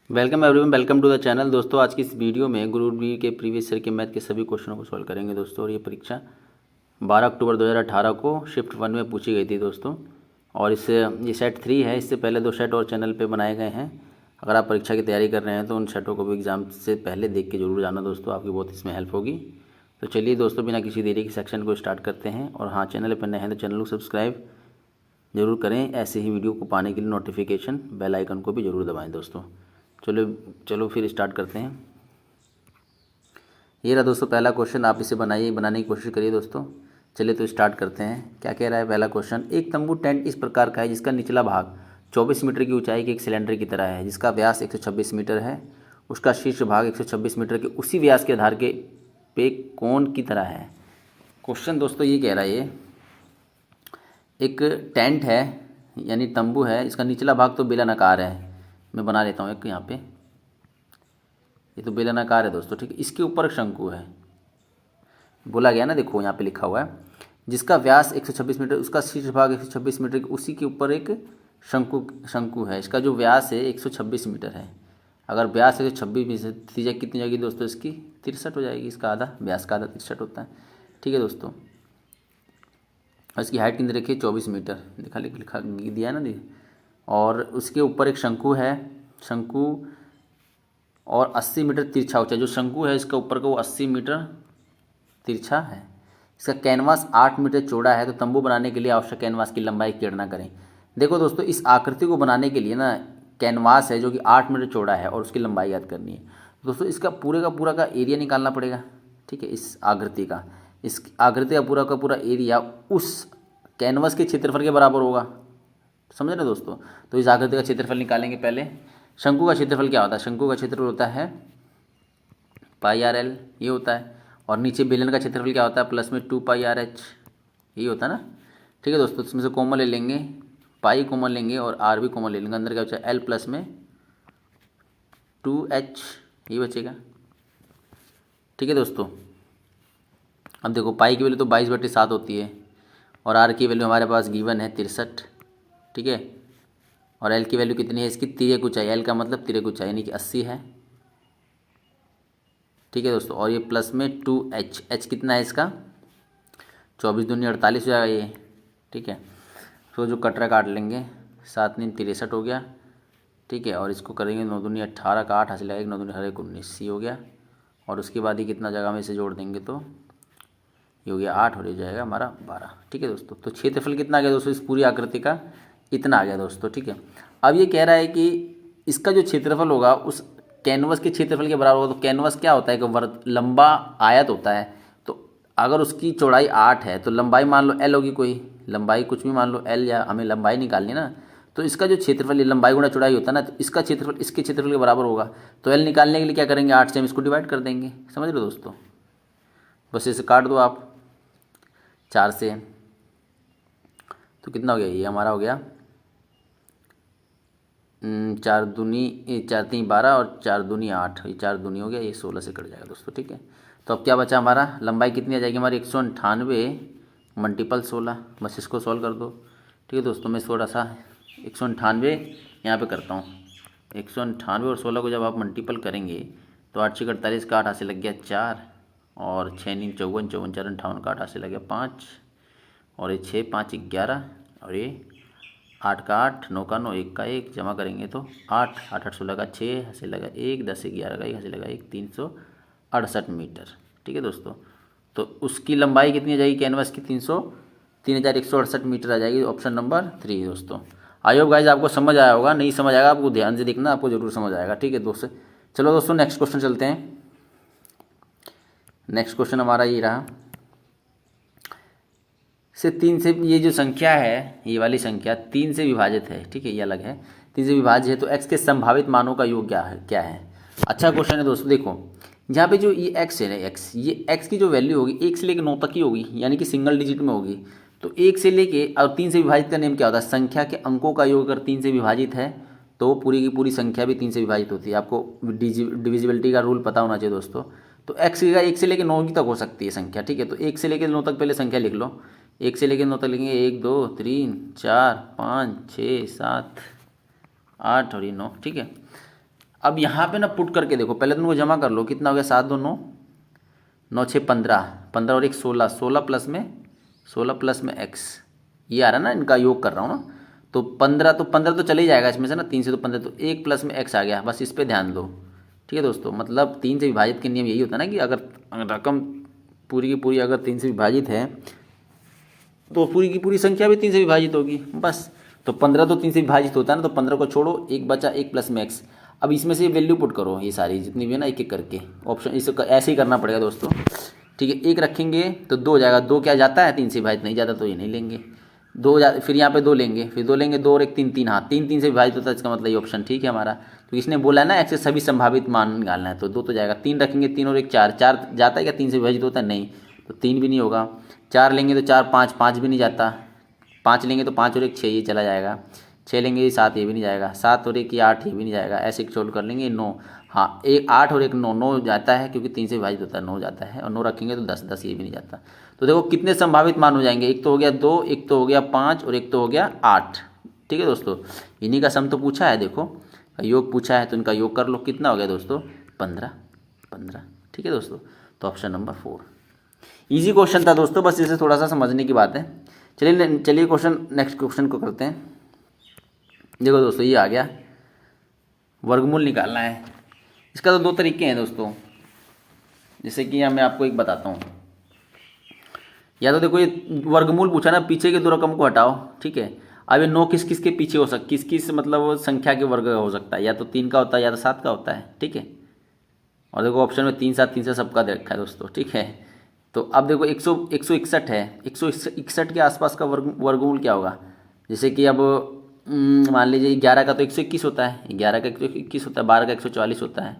Welcome everyone, welcome to the channel. दोस्तों आज की इस वीडियो में ग्रुप डी के प्रीवियस ईयर के मैथ के सभी क्वेश्चनों को सॉल्व करेंगे दोस्तों। और ये परीक्षा 12 अक्टूबर 2018 को शिफ्ट 1 में पूछी गई थी दोस्तों। और ये सेट 3 है। इससे पहले 2 सेट और चैनल पे बनाए गए हैं। अगर आप परीक्षा की तैयारी कर रहे हैं तो उन सेटों को भी एग्ज़ाम से पहले देख के जरूर जाना दोस्तों, आपकी बहुत इसमें हेल्प होगी। तो चलिए दोस्तों, बिना किसी देरी के सेक्शन को स्टार्ट करते हैं। और हाँ, चैनल पर नए हैं तो चैनल को सब्सक्राइब जरूर करें। ऐसे ही वीडियो को पाने के लिए नोटिफिकेशन बेल आइकन को भी ज़रूर दबाएं दोस्तों। चलो चलो फिर स्टार्ट करते हैं। ये रहा दोस्तों पहला क्वेश्चन, आप इसे बनाने की कोशिश करिए दोस्तों। चलिए तो स्टार्ट करते हैं। क्या कह रहा है पहला क्वेश्चन, एक तंबू टेंट इस प्रकार का है जिसका निचला भाग 24 मीटर की ऊंचाई के एक सिलेंडर की तरह है, जिसका व्यास 126 मीटर है। उसका शीर्ष भाग 126 मीटर के उसी व्यास के आधार के पे कोण की तरह है। क्वेश्चन दोस्तों ये कह रहा है, ये एक टेंट है यानी तंबू है, इसका निचला भाग तो बेलनाकार है। मैं बना लेता हूँ एक यहाँ पे, ये तो बेलनाकार है दोस्तों, ठीक है। इसके ऊपर एक शंकु है, बोला गया ना, देखो यहाँ पे लिखा हुआ है जिसका व्यास 126 मीटर, उसका शीर्ष भाग 126 मीटर, उसी के ऊपर एक शंकु है। इसका जो व्यास है 126 मीटर है। अगर व्यास 126 मीटर, त्रिज्या कितनी जाएगी दोस्तों इसकी? 63 हो जाएगी। इसका आधा, व्यास का आधा 63 होता है, ठीक है दोस्तों। और इसकी हाइट कितनी रखी है? 24 मीटर, लिखा दिया है ना दी। और उसके ऊपर एक शंकु है, शंकु और 80 मीटर तिरछा ऊंचा। जो शंकु है इसका ऊपर का वो 80 मीटर तिरछा है। इसका कैनवास 8 मीटर चौड़ा है। तो तंबू बनाने के लिए आवश्यक कैनवास की लंबाई की गणना करें। देखो दोस्तों, इस आकृति को बनाने के लिए ना कैनवास है जो कि 8 मीटर चौड़ा है और उसकी लंबाई याद करनी है। दोस्तों इसका पूरे का एरिया निकालना पड़ेगा, ठीक है। इस आकृति का पूरा एरिया उस कैनवास के क्षेत्रफल के बराबर होगा, समझ रहे दोस्तों। तो इस आकृति का क्षेत्रफल निकालेंगे पहले। शंकु का क्षेत्रफल क्या होता है? शंकु का क्षेत्रफल होता है πr_l, ये होता है। और नीचे बेलन का क्षेत्रफल क्या होता है? प्लस में 2πr_h, यही होता है ना, ठीक है दोस्तों। इसमें से कॉमन ले लेंगे, पाई कॉमन लेंगे और आर भी कॉमन ले लेंगे। अंदर क्या बचा? एल प्लस में 2h, ये बचेगा, ठीक है दोस्तों। अब देखो पाई की वैल्यू तो 22/7 होती है और आर की वैल्यू हमारे पास गिवन है 63, ठीक है। और एल की वैल्यू कितनी है इसकी? तिर्यक ऊंचाई, एल का मतलब तिर्यक ऊंचाई यानी कि 80 है, ठीक है दोस्तों। और ये प्लस में 2h, h कितना है इसका? 24 दूनी 48 हो जाएगा ये, ठीक है। तो जो कटरा काट लेंगे, 7 दूनी 63 हो गया, ठीक है। और इसको करेंगे 9 दूनी 18 का 8 हासिल आएगा, 9 दूनी 19, ये हो गया। और उसके बाद ये कितना जगह में इसे जोड़ देंगे तो ये हो गया 8 और ये जाएगा हमारा 12, ठीक है दोस्तों। तो क्षेत्रफल कितना आ गया दोस्तों इस पूरी आकृति का? इतना आ गया दोस्तों, ठीक है। अब ये कह रहा है कि इसका जो क्षेत्रफल होगा उस कैनवस के क्षेत्रफल के बराबर होगा। तो कैनवस क्या होता है कि लंबा आयत होता है। तो अगर उसकी चौड़ाई 8 है तो लंबाई मान लो l होगी, कोई लंबाई कुछ भी मान लो l, या हमें लंबाई निकालनी ना। तो इसका जो क्षेत्रफल लंबाई गुणा चौड़ाई होता है ना, तो इसका क्षेत्रफल इसके क्षेत्रफल के बराबर होगा। तो l निकालने के लिए क्या करेंगे? 8 से हम इसको डिवाइड कर देंगे, समझ रहे हो दोस्तों। बस इसे काट दो आप 4 से, तो कितना हो गया? ये हमारा हो गया 4 दूनी 4 3 12 और 4 दूनी 8, ये 4 दूनी हो गया, ये 16 से कट जाएगा दोस्तों, ठीक है। तो अब क्या बचा हमारा? लंबाई कितनी आ जाएगी हमारी? 198 मल्टीपल 16। बस इसको सॉल्व कर दो, ठीक है दोस्तों। मैं थोड़ा सा 198 यहाँ पे करता हूँ। 198 और 16 को जब आप मल्टीपल करेंगे तो 8 6 48 का 8 हाथ से लग गया 4, और 6 9 54, 54 4 58 का 8 हाथ से लग गया 5, और ये 6 5 11, और ये 8 का 8, 9 का 9, 1 का 1, जमा करेंगे तो 8 8 8 16 का 6 हंसे लगा 1, 10 11 का 1 हंसे लगा 1, 368 मीटर, ठीक है दोस्तों। तो उसकी लंबाई कितनी आ जाएगी कैनवास की? 3168 मीटर आ जाएगी। ऑप्शन नंबर 3 दोस्तों। आई होप गाइज आपको समझ आया होगा। नहीं समझ आएगा आपको ध्यान से देखना, आपको जरूर समझ आएगा, ठीक है दोस्तों। चलो दोस्तों नेक्स्ट क्वेश्चन चलते हैं। नेक्स्ट क्वेश्चन हमारा ये रहा, से 3 से, ये जो संख्या है, ये वाली संख्या 3 से विभाजित है, ठीक है, ये अलग है, 3 से विभाज्य है। तो x के संभावित मानों का योग क्या है? अच्छा क्वेश्चन है दोस्तों। देखो यहाँ पे जो ये x है ना, ये x की जो वैल्यू होगी 1 से लेकर 9 तक की होगी, यानी कि सिंगल डिजिट में होगी। तो 1 से लेके और 3 से विभाजित का नेम क्या होता है? संख्या के अंकों का योग अगर 3 से विभाजित है तो पूरी की पूरी संख्या भी 3 से विभाजित होती है। आपको डिविजिबिलिटी का रूल पता होना चाहिए दोस्तों। तो x का 1 से लेकर 9 तक हो सकती है संख्या, ठीक है। तो 1 से लेकर 9 तक पहले संख्या लिख लो। 1 से लेकर 9 तक लिखेंगे 1 2 3 4 5 6 7 8 और ये 9, ठीक है। अब यहाँ पे ना पुट करके देखो, पहले तो उनको जमा कर लो, कितना हो गया 7 2 9, 9 6 15, 15 और 1 16, 16 प्लस में 16 प्लस में x, ये आ रहा है ना, इनका योग कर रहा हूँ ना। तो 15 तो चले ही जाएगा इसमें से ना, 3 से तो 15, तो 1 प्लस में x आ गया, बस इस पर ध्यान दो। ठीक है दोस्तों, मतलब 3 से विभाजित के नियम यही होता है ना कि अगर रकम पूरी की पूरी अगर 3 से विभाजित है तो पूरी की पूरी संख्या भी 3 से विभाजित होगी बस। तो 15 तो 3 से विभाजित होता है ना, तो 15 को छोड़ो, एक बचा, 1 प्लस में x। अब इसमें से वैल्यू पुट करो, ये सारी जितनी भी है ना, एक एक करके ऑप्शन, इसे ऐसे ही करना पड़ेगा दोस्तों। ठीक है, एक रखेंगे तो 2 हो जाएगा, 2 क्या जाता है 3 से विभाजित, नहीं जाता तो ये नहीं लेंगे। 2 फिर यहाँ पे 2 लेंगे, फिर 2 लेंगे, 2 और 1 3, 3, हाँ 3 3 से विभाजित होता है, इसका मतलब ये ऑप्शन ठीक है हमारा, क्योंकि इसने बोला है ना x से सभी संभावित मान निकालना है, तो 2 तो जाएगा। 3 रखेंगे, 3 और 1 4, 4 जाता है क्या 3 से विभाजित होता है, नहीं, तो 3 भी नहीं होगा। 4 लेंगे तो 4 5, 5 भी नहीं जाता। 5 लेंगे तो 5 और 1 6, ये चला जाएगा। 6 लेंगे 7, ये भी नहीं जाएगा। 7 और 1 8, ये भी नहीं जाएगा। ऐसे सोल्व कर लेंगे 9, हाँ 1 8 और 1 9, 9 जाता है क्योंकि 3 से विभाजित होता है, 9 जाता है। और 9 रखेंगे तो 10 10, ये भी नहीं जाता। तो देखो कितने संभावित मान हो जाएंगे, एक तो हो गया 2, एक तो हो गया 5 और एक तो हो गया 8। ठीक है दोस्तों, इन्हीं का सम तो पूछा है, देखो योग पूछा है तो इनका योग कर लो, कितना हो गया दोस्तों 15 15। ठीक है दोस्तों, तो ऑप्शन नंबर 4 इजी क्वेश्चन था दोस्तों, बस इसे थोड़ा सा समझने की बात है। चलिए क्वेश्चन, नेक्स्ट क्वेश्चन को करते हैं। देखो दोस्तों, ये आ गया, वर्गमूल निकालना है। इसका तो 2 तरीके हैं दोस्तों, जैसे कि मैं आपको एक बताता हूँ। या तो देखो, ये वर्गमूल पूछा ना, पीछे के 2 रकम को हटाओ। ठीक है, अब ये 9 किस किस के पीछे हो सकता, किस किस मतलब संख्या के वर्ग हो सकता है, या तो 3 का होता है या तो 7 का होता है। ठीक है, और देखो ऑप्शन में 3 7 3 से सबका दे रखा है दोस्तों। ठीक है, तो अब देखो 161 है, 161 के आसपास का वर्गमूल क्या होगा। जैसे कि अब मान लीजिए 11 का तो 121 होता है, 11 का 121 होता है, 12 का 144 होता है,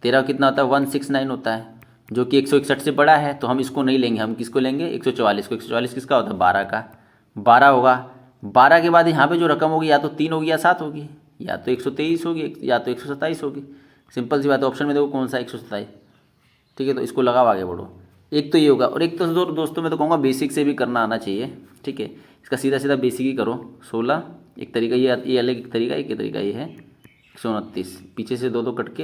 13 कितना होता है 169 होता है, जो कि 161 से बड़ा है। तो हम इसको नहीं लेंगे, हम किसको लेंगे 144 को। 144 किसका होता है 12 का, 12 होगा। 12 के बाद यहाँ पे जो रकम होगी या तो 3 होगी या 7 होगी, या तो 123 होगी या तो 127 होगी। सिंपल सी बात है, ऑप्शन में देखो कौन सा 127। ठीक है, तो इसको लगाओ, आगे बढ़ो। एक तो ये होगा, और एक तो दोस्तों मैं तो कहूँगा बेसिक से भी करना आना चाहिए। ठीक है, इसका सीधा सीधा बेसिक ही करो। 16 एक तरीका, ये अलग एक तरीका, एक तरीका ये है 129। पीछे से 2 2 कट के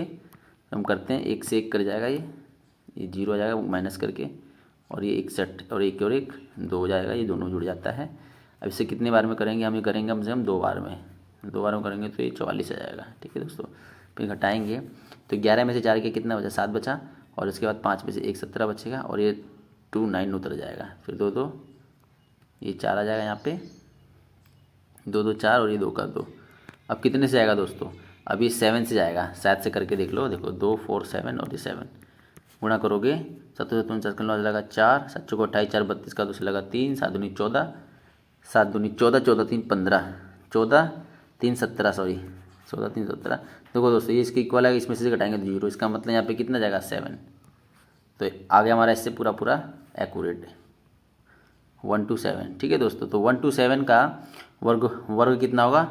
हम करते हैं, 1 से 1 कर जाएगा, ये 0 आ जाएगा माइनस करके, और ये 61 और 1 और 1 2 हो जाएगा, ये दोनों जुड़ जाता है। अब इसे कितने बार में करेंगे, हम ये करेंगे कम से कम 2 बार में, 2 बार में करेंगे तो ये 44 आ जाएगा। ठीक है दोस्तों, फिर घटाएंगे तो 11 में से 4 के कितना बचा, 7 बचा, और इसके बाद 5 में से 1 17 बचेगा, और ये 2 9 उतर जाएगा। फिर 2 2, ये 4 आ जाएगा यहाँ पे, 2 2 4 और ये 2 का 2। अब कितने से आएगा दोस्तों, अब ये 7 से जाएगा, 7 से करके देख लो। देखो 2 4 7 और ये 7 गुणा करोगे, 7 7 49 का लगा 4, 7 को 28 4 32 का 2 से लगा 3, 7 दूनी 14, 7 दूनी 14, 14 3 15, 14 3 17, सॉरी 14 3 17। देखो दोस्तों, ये इसके इक्वल है, इसमें से घटाएंगे तो 0, इसका मतलब यहाँ पे कितना जाएगा 7। तो आ गया हमारा इससे पूरा पूरा एक्यूरेट 1 2 7। ठीक है दोस्तों, तो 1 2 7 का वर्ग कितना होगा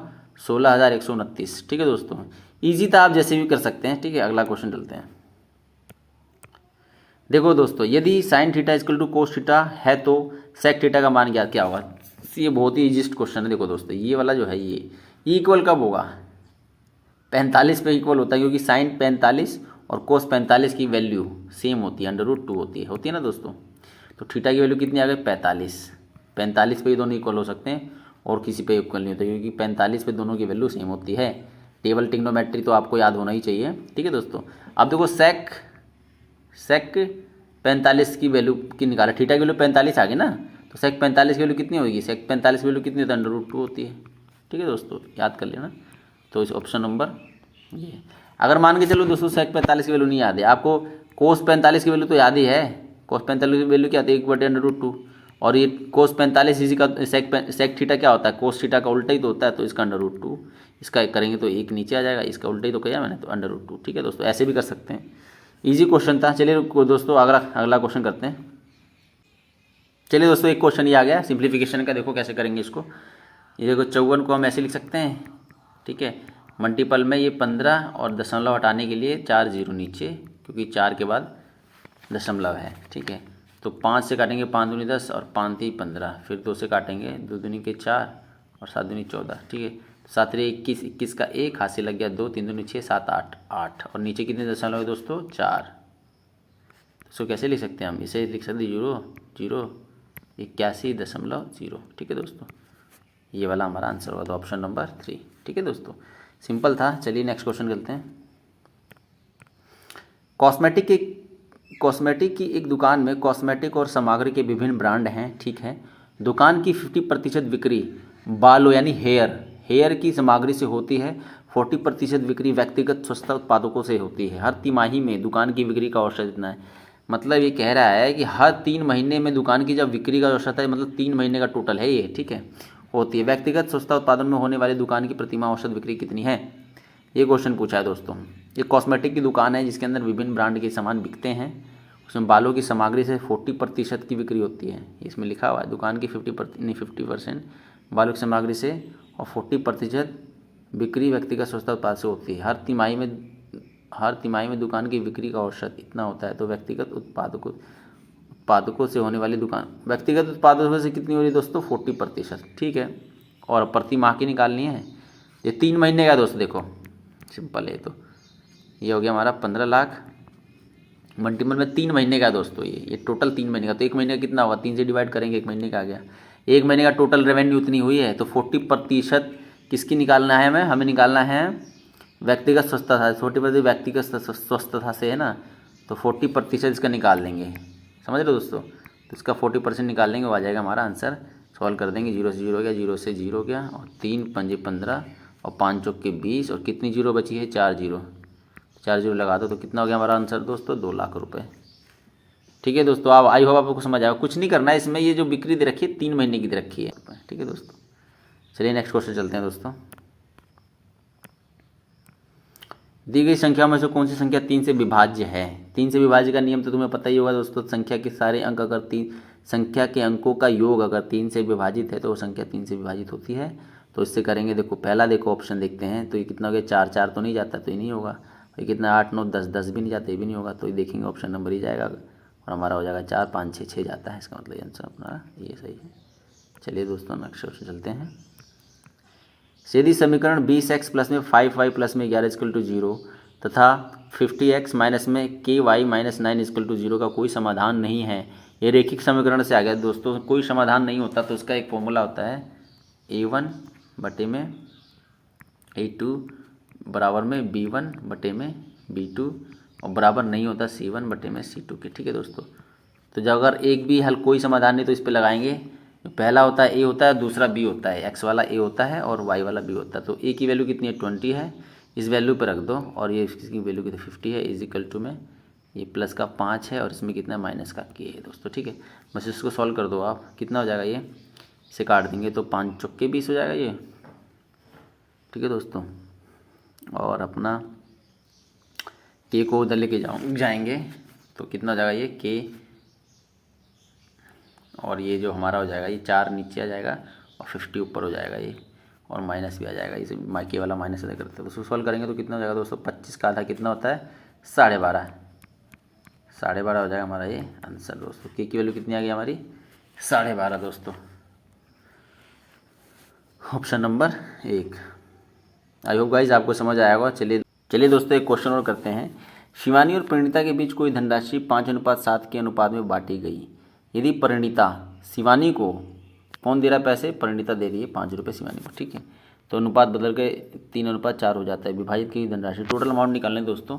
16,129। ठीक है दोस्तों, ईजी था, आप जैसे भी कर सकते हैं। ठीक है, अगला क्वेश्चन चलते हैं। देखो दोस्तों, यदि sine theta equal to cos theta है तो सेक थीटा का मान क्या होगा। ये बहुत ही ईजीस्ट क्वेश्चन है। देखो दोस्तों, ये वाला जो है ये इक्वल कब होगा, 45 पे इक्वल होता है, क्योंकि साइन 45 और कोस 45 की वैल्यू सेम होती है, √2 होती है ना दोस्तों। तो थीटा की वैल्यू कितनी आ गई 45, 45 पे ही दोनों इक्वल हो सकते हैं, और किसी पे इक्वल नहीं होता, क्योंकि 45 पे दोनों की वैल्यू सेम होती है। टेबल ट्रिग्नोमेट्री तो आपको याद होना ही चाहिए। ठीक है दोस्तों, अब देखो सेक 45 की वैल्यू की निकाला, थीटा की वैल्यू 45 आ गई ना, तो सेक 45 की वैल्यू कितनी होगी, सेक 45 की वैल्यू कितनी होती है √2 होती है। ठीक है दोस्तों, याद कर लेना। तो इस ऑप्शन नंबर ये, अगर मान के चलो दोस्तों सेक 45 की वैल्यू नहीं याद है आपको, कोस 45 की वैल्यू तो याद ही है। कोस 45 की वैल्यू क्या आती है 1/√2, और ये कोस 45 इसी का सेक थीटा क्या होता है, कोस थीटा का उल्टा ही तो होता है, तो इसका √2, इसका करेंगे तो 1 नीचे आ जाएगा, इसका उल्टा ही तो किया मैंने, तो √2। ठीक है दोस्तों, ऐसे भी कर सकते हैं, इजी क्वेश्चन था। चलिए दोस्तों, अगला क्वेश्चन करते हैं। चलिए दोस्तों, एक क्वेश्चन ये आ गया सिंप्लीफिकेशन का, देखो कैसे करेंगे इसको। ये देखो 54 को हम ऐसे लिख सकते हैं। ठीक है, मल्टीपल में ये 15 और दशमलव हटाने के लिए 4 0 नीचे, क्योंकि 4 के बाद दशमलव है। ठीक है, तो 5 से काटेंगे 5 दूनी 10 और 5 3 15, फिर 2 से काटेंगे 2 दूनी के 4 और 7 दूनी 14। ठीक है, 7 21, 21 का 1 हाथ से लग गया 2, 3 दूनी 6, 7 8, 8 और नीचे कितने दशमलव है दोस्तों 4। इसको कैसे लिख सकते हैं हम, इसे लिख सकते 0.8100। ठीक है दोस्तों, ये वाला हमारा आंसर होगा, तो ऑप्शन नंबर 3। ठीक है दोस्तों, सिंपल था। चलिए नेक्स्ट क्वेश्चन करते हैं। कॉस्मेटिक की एक दुकान में कॉस्मेटिक और सामग्री के विभिन्न ब्रांड हैं। ठीक है, दुकान की 50% बिक्री बालों यानी हेयर की सामग्री से होती है। 40% बिक्री व्यक्तिगत स्वच्छता उत्पादकों से होती है। हर तिमाही में दुकान की बिक्री का औसत इतना है। मतलब ये कह रहा है कि हर 3 महीने में दुकान की जब बिक्री का औसत है, मतलब 3 महीने का टोटल है ये। ठीक है, होती है। व्यक्तिगत स्वच्छता उत्पादन में होने वाली दुकान की प्रतिमाह औसत बिक्री कितनी है, ये क्वेश्चन पूछा है दोस्तों। ये कॉस्मेटिक की दुकान है जिसके अंदर विभिन्न ब्रांड के सामान बिकते हैं। उसमें बालों की सामग्री से 40% की बिक्री होती है। इसमें लिखा हुआ है दुकान की 50% बालों की सामग्री से और 40% बिक्री व्यक्तिगत स्वच्छता उत्पाद से होती है। हर तिमाही में दुकान की बिक्री का औसत इतना होता है। तो व्यक्तिगत उत्पादकों से होने वाली दुकान व्यक्तिगत उत्पादकों से कितनी हो रही है दोस्तों 40%। ठीक है, और प्रति माह की निकालनी है। ये 3 महीने का दोस्तों, देखो सिंपल है। तो ये हो गया हमारा 15 लाख मल्टीपल में 3 महीने का दोस्तों। ये टोटल 3 महीने का। तो 1 महीने का कितना होगा, 3 से डिवाइड करेंगे, 1 महीने का आ गया। 1 महीने का टोटल रेवेन्यू उतनी हुई है। तो 40% किसकी निकालना है, हमें निकालना है व्यक्तिगत स्वच्छता था। 40% व्यक्तिगत स्वच्छता से है ना, तो 40% इसका निकाल लेंगे। समझ रहे हो दोस्तों, तो इसका 40% निकाल लेंगे, वो आ जाएगा हमारा आंसर। सॉल्व कर देंगे। 0 से 0 गया, 0 से 0 गया, और 3 पंजे 15 और 5 चौके 20, और कितनी जीरो बची है 4 जीरो। 4 जीरो लगा दो तो कितना हो गया हमारा आंसर दोस्तों 2 लाख रुपए। ठीक है दोस्तों, आप आई होप आपको समझ आएगा। कुछ नहीं करना है इसमें, ये जो बिक्री दे रखी है 3 महीने की दे रखी है। ठीक है दोस्तों, चलिए नेक्स्ट क्वेश्चन चलते हैं दोस्तों। दी गई संख्या में से कौन सी संख्या 3 से विभाज्य है। 3 से विभाज्य का नियम तो तुम्हें पता ही होगा दोस्तों। संख्या के सारे अंक अगर 3 संख्या के अंकों का योग अगर 3 से विभाजित है तो वो संख्या 3 से विभाजित होती है। तो इससे करेंगे, देखो पहला देखो ऑप्शन देखते हैं। तो ये कितना हो गया 4 4 तो नहीं जाता, तो ये नहीं होगा। ये कितना 8 9 10 10 भी नहीं जाता, ये भी नहीं होगा। तो ये देखेंगे ऑप्शन नंबर ही जाएगा, और हमारा हो जाएगा 4 5 6 6 जाता है। इसका मतलब आंसर अपना ये सही है। चलिए दोस्तों नेक्स्ट क्वेश्चन चलते हैं। यदि समीकरण 20x प्लस में 5y प्लस में 11 इक्वल टू 0 तथा 50x माइनस में ky माइनस 9 इक्वल टू 0 का कोई समाधान नहीं है। ये रेखिक समीकरण से आ गया दोस्तों। कोई समाधान नहीं होता तो इसका एक फॉर्मूला होता है a1 बटे में a2 बराबर में b1 बटे में b2 और बराबर नहीं होता c1 बटे में c2 के। ठीक है दोस्तों, तो जब अगर एक भी हल कोई समाधान नहीं तो इस पर लगाएंगे। पहला होता है ए होता है, दूसरा बी होता है। एक्स वाला ए होता है और वाई वाला बी होता है। तो ए की वैल्यू कितनी है 20 है, इस वैल्यू पर रख दो, और ये इसकी वैल्यू कितनी 50 है। इज इक्वल टू में ये प्लस का 5 है और इसमें कितना माइनस का के है दोस्तों। ठीक है, बस इसको सॉल्व कर दो आप। कितना हो जाएगा, ये इसे काट देंगे तो 5 चौके 20 हो जाएगा ये। ठीक है दोस्तों, और अपना के को उधर लेके जाएंगे तो कितना हो जाएगा ये के, और ये जो हमारा हो जाएगा ये 4 नीचे आ जाएगा और 50 ऊपर हो जाएगा ये, और माइनस भी आ जाएगा। इसे के वाला माइनस अदा करते हैं तो उसको सॉल्व करेंगे तो कितना हो जाएगा दोस्तों 25 का आधा कितना होता है 12.5। 12.5 हो जाएगा हमारा ये आंसर दोस्तों। के की वैल्यू कितनी आ गई हमारी 12.5 दोस्तों, option number 1। I hope guys आपको समझ आया होगा। चलिए दोस्तों एक क्वेश्चन और करते हैं। शिवानी और परिणीता के बीच कोई धनराशि 5:7 के अनुपात में बांटी गई। यदि परिणीता शिवानी को, कौन दे रहा है पैसे, परिणीता दे रही है 5 रुपये शिवानी को। ठीक है, तो अनुपात बदल के 3:4 हो जाता है। विभाजित की धनराशि टोटल अमाउंट निकाल लें दोस्तों।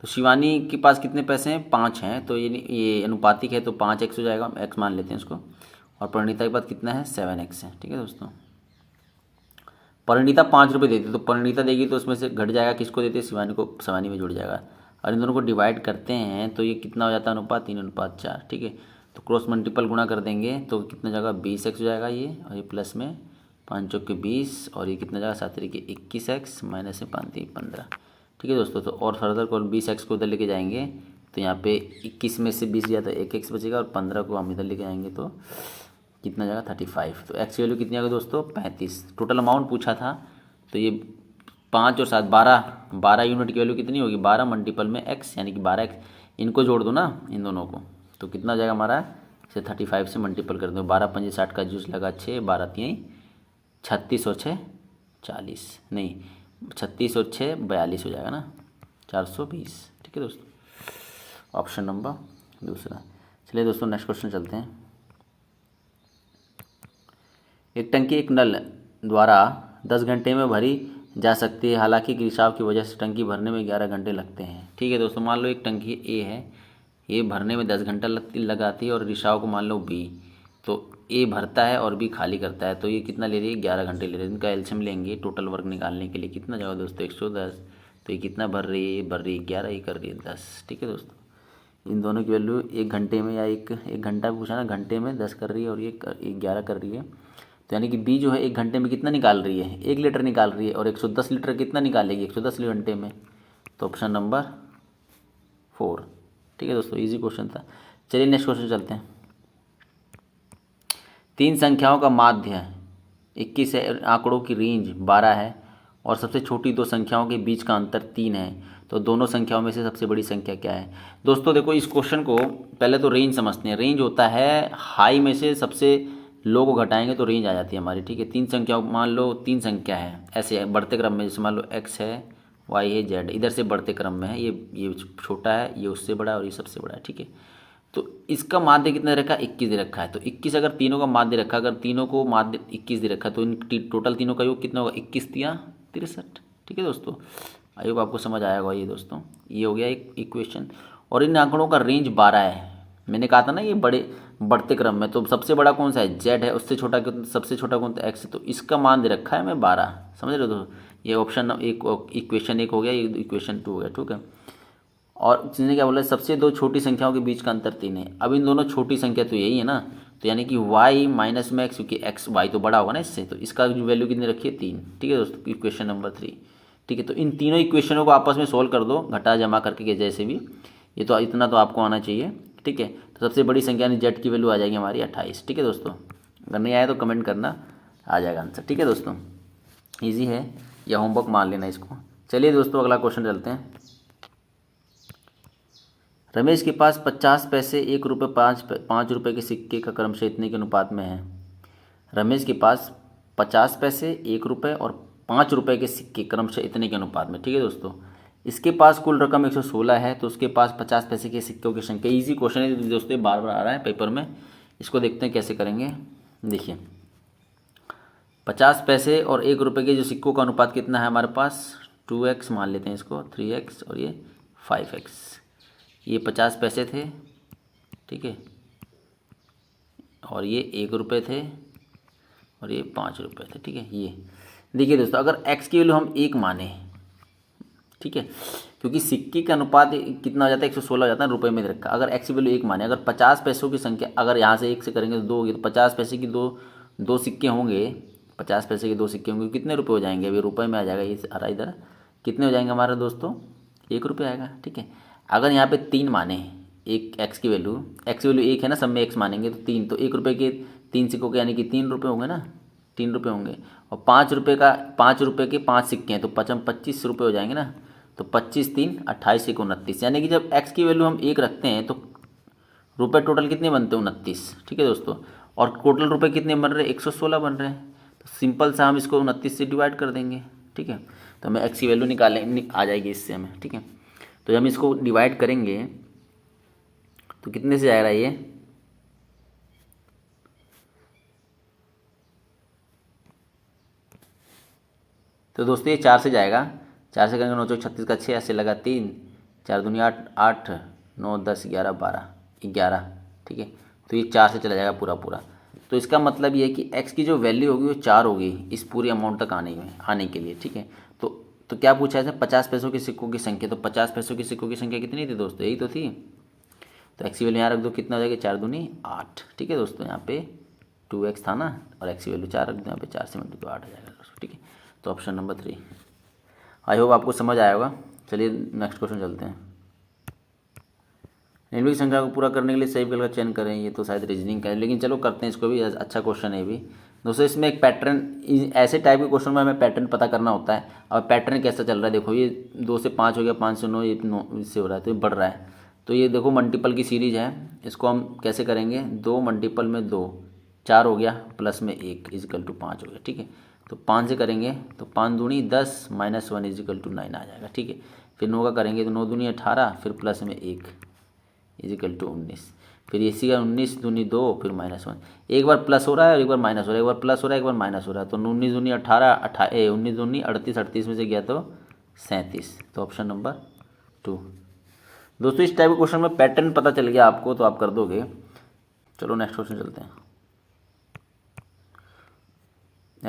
तो शिवानी के पास कितने पैसे हैं 5 हैं, तो ये अनुपातिक है तो 5x हो जाएगा, x मान लेते हैं इसको। और परिणीता के पास कितना है 7x है। ठीक है दोस्तों, परिणीता 5 रुपये देती है तो परिणीता देगी तो उसमें से घट जाएगा, किसको देते हैं शिवानी को, शिवानी में जुड़ जाएगा। और इन दोनों को डिवाइड करते हैं तो ये कितना हो जाता है अनुपात 3:4। ठीक है, तो क्रॉस मल्टीपल गुणा कर देंगे तो कितना जाएगा 20x हो जाएगा ये, और ये प्लस में 5 चौके 20, और ये कितना जाएगा 7 तरीके 21x माइनस में 5 15। ठीक है दोस्तों, तो और फर्दर को 20x को उधर लेके जाएंगे तो यहाँ पे 21 में से 20 गया तो 1x बचेगा, और 15 को हम इधर लेके आएंगे तो कितना जाएगा 35। तो x की वैल्यू कितनी आ गई दोस्तों 35। टोटल अमाउंट पूछा था तो ये 5 और 7 12 यूनिट की वैल्यू कितनी होगी 12 मल्टीपल में x यानी कि 12x। इनको जोड़ दो ना इन दोनों को, तो कितना हो जाएगा हमारा इसे 35 से मल्टीपल कर दो। 12 5 60 का जूस लगा 6, 12 3 36 और 6 40 नहीं, 36 और 6 42 हो जाएगा ना, 420। ठीक है दोस्तों, ऑप्शन नंबर दूसरा। चलिए दोस्तों नेक्स्ट क्वेश्चन चलते हैं। एक टंकी एक नल द्वारा 10 घंटे में भरी जा सकती है, हालांकि रिसाव की वजह से टंकी भरने में 11 घंटे लगते हैं। ठीक है दोस्तों, मान लो एक टंकी ए है, ये भरने में 10 घंटा लगाती है और रिसाव को मान लो बी, तो ए भरता है और बी खाली करता है, तो ये कितना ले रही है, 11 घंटे ले रही है। इनका एलसीएम लेंगे टोटल वर्क निकालने के लिए, कितना जाएगा दोस्तों, 110। तो ये कितना भर रही है, ये भर रही है 11, ये कर रही है 10। ठीक है दोस्तों, इन दोनों की वैल्यू एक घंटे में या एक घंटा पूछा ना, घंटे में 10 कर रही है और ये 11 कर रही है। तो यानी कि बी जो है एक घंटे में कितना निकाल रही है, 1 लीटर निकाल रही है, और 110 लीटर कितना निकालेगी, 110 घंटे में। तो ऑप्शन नंबर 4। ठीक है दोस्तों, इजी क्वेश्चन था। चलिए नेक्स्ट क्वेश्चन चलते हैं। 3 संख्याओं का माध्य 21 है, आंकड़ों की रेंज 12 है और सबसे छोटी 2 संख्याओं के बीच का अंतर 3 है, तो दोनों संख्याओं में से सबसे बड़ी संख्या क्या है। दोस्तों देखो, इस क्वेश्चन को पहले तो रेंज समझते हैं। रेंज होता है हाई में से सबसे लो को घटाएंगे तो रेंज आ जाती है हमारी। ठीक है, 3 संख्याओं, मान लो 3 संख्या है, ऐसे है बढ़ते क्रम में, जैसे मान लो x है, y है, z, इधर से बढ़ते क्रम में है, ये छोटा है, ये उससे बड़ा है और ये सबसे बड़ा है। ठीक है, तो इसका माध्य कितना दे रखा है, 21 दे रखा है। तो 21 अगर तीनों का माध्य रखा, अगर तीनों को माध्य 21 दे रखा है, तो इन टोटल तीनों का योग कितना होगा, 21 तिया 63। ठीक है दोस्तों, आई होप आपको समझ आया होगा ये दोस्तों। ये हो गया एक इक्वेशन। और इन आंकड़ों का रेंज 12 है, मैंने कहा था ना ये बढ़ते क्रम में, तो सबसे बड़ा कौन सा है, z है, उससे छोटा सबसे छोटा कौन सा, x है, तो इसका मान दे रखा है मैं 12। समझ रहे हो दोस्तों, ये ऑप्शन एक, इक्वेशन 1 हो गया, ये इक्वेशन 2 हो गया। ठीक है, और इसने क्या बोला, सबसे 2 छोटी संख्याओं के बीच का अंतर 3 है। अब इन दोनों छोटी संख्या तो यही है ना, तो यानी कि y माइनस में x, क्योंकि x y तो बड़ा होगा ना इससे, तो इसका जो वैल्यू कितनी रखी है, 3। ठीक है दोस्तों, इक्वेशन नंबर 3। ठीक है, तो इन तीनों इक्वेशनों को आपस में सोल्व कर दो, घटा जमा करके जैसे भी, ये तो इतना तो आपको आना चाहिए। ठीक है, तो सबसे बड़ी संख्या यानी जेड की वैल्यू आ जाएगी हमारी 28। ठीक है दोस्तों, अगर नहीं आया तो कमेंट करना, आ जाएगा आंसर। ठीक है दोस्तों, ईजी है, या होमवर्क मान लेना इसको। चलिए दोस्तों अगला क्वेश्चन चलते हैं। रमेश के पास 50 पैसे, 1 रुपये, 5 रुपये के सिक्के का क्रमशः इतने के अनुपात में है। रमेश के पास 50 पैसे, 1 रुपये और 5 रुपये के सिक्के क्रमशः इतने के अनुपात में। ठीक है दोस्तों, इसके पास कुल रकम 116 है, तो उसके पास 50 पैसे के सिक्कों की संख्या। इजी क्वेश्चन है दोस्तों, बार बार आ रहा है पेपर में। इसको देखते हैं कैसे करेंगे। देखिए, 50 पैसे और 1 रुपये के जो सिक्कों का अनुपात कितना है हमारे पास, 2x मान लेते हैं इसको, 3x और ये 5x। ये 50 पैसे थे, ठीक है, और ये 1 रुपये थे और ये 5 रुपये थे। ठीक है, ये देखिए दोस्तों, अगर x की वैल्यू हम 1 माने, ठीक है, क्योंकि सिक्के का अनुपात कितना हो जाता है, 116 हो जाता है, रुपये में रखा। अगर x की वैल्यू 1 माने, अगर 50 पैसों की संख्या, अगर यहाँ से 1 से करेंगे तो 2 होगी, तो 50 पैसे की दो सिक्के होंगे, 50 पैसे के 2 सिक्के होंगे, कितने रुपये हो जाएंगे, अभी रुपये में आ जाएगा, ये आ रहा इधर, कितने हो जाएंगे हमारे दोस्तों, 1 रुपये आएगा। ठीक है, अगर यहाँ पे 3 माने, एक x की वैल्यू 1 है ना, सब में x मानेंगे तो 3, तो 1 रुपये के 3 सिक्कों के यानी कि 3 रुपये होंगे ना, 3 रुपये होंगे। और 5 रुपये के 5 सिक्के हैं, तो 25 रुपये हो जाएंगे ना, तो 25 3 28 1 29, यानी कि जब x की वैल्यू हम 1 रखते हैं तो रुपये टोटल कितने बनते हैं, 29। ठीक है दोस्तों, और टोटल रुपये कितने बन रहे हैं, 116 बन रहे हैं। तो सिंपल सा हम इसको 29 से डिवाइड कर देंगे। ठीक है, तो हमें x की वैल्यू निकालें, आ जाएगी इससे हमें। ठीक है, तो हम इसको डिवाइड करेंगे तो कितने से जाएगा ये, तो दोस्तों ये 4 से जाएगा, 4 से करेंगे 9 चौक 36 का 6, ऐसे लगा 3, 4 दूनी 8, 8 9 10 11 12 11। ठीक है, तो ये 4 से चला जाएगा पूरा पूरा। तो इसका मतलब ये है कि x की जो वैल्यू होगी वो 4 होगी इस पूरी अमाउंट तक आने के लिए। ठीक है, तो क्या पूछा है, 50 पैसों के सिक्कों की संख्या, तो 50 पैसों के सिक्कों की संख्या कितनी थी दोस्तों, यही तो थी। तो x की वैल्यू यहाँ रख दो, कितना हो जाएगा, 4 दूनी 8। ठीक है दोस्तों, यहाँ पे 2x था ना, और x की वैल्यू 4 रख दो, यहाँ पे 4 से मल्टीप्लाई तो 8 हो जाएगा दोस्तों। ठीक है, तो ऑप्शन नंबर 3। आई होप आपको समझ आया होगा। चलिए नेक्स्ट क्वेश्चन चलते हैं। निम्नलिखित संख्या को पूरा करने के लिए सही विकल्प का चयन करें। ये तो शायद रीजनिंग का है, लेकिन चलो करते हैं इसको भी, अच्छा क्वेश्चन है भी दोस्तों। इसमें एक पैटर्न, ऐसे टाइप के क्वेश्चन में हमें पैटर्न पता करना होता है। अब पैटर्न कैसा चल रहा है देखो, ये 2 से 5 हो गया, 5 से 9, ये 9 इससे हो रहा है, तो ये बढ़ रहा है। तो ये देखो मल्टीपल की सीरीज है, इसको हम कैसे करेंगे, 2 मल्टीपल में 2 4 हो गया, प्लस में 1 इजिकल टू 5 हो गया। ठीक है, तो 5 से करेंगे तो 5 दूनी 10 माइनस 1 इजिकल टू 9 आ जाएगा, ठीक है। फिर 9 का करेंगे तो 9 दूनी 18, फिर प्लस में 1 इजिकल टू 19, फिर इसी का 19 दूनी 2, फिर -1। एक बार प्लस हो रहा है और एक बार माइनस हो रहा है, एक बार प्लस हो रहा है एक बार माइनस हो रहा है। तो 19 दूनी 18, 19 दूनी 38, 38 में से गया तो 37, तो ऑप्शन नंबर 2। दोस्तों इस टाइप के क्वेश्चन में पैटर्न पता चल गया आपको तो आप कर दोगे। चलो नेक्स्ट क्वेश्चन चलते हैं।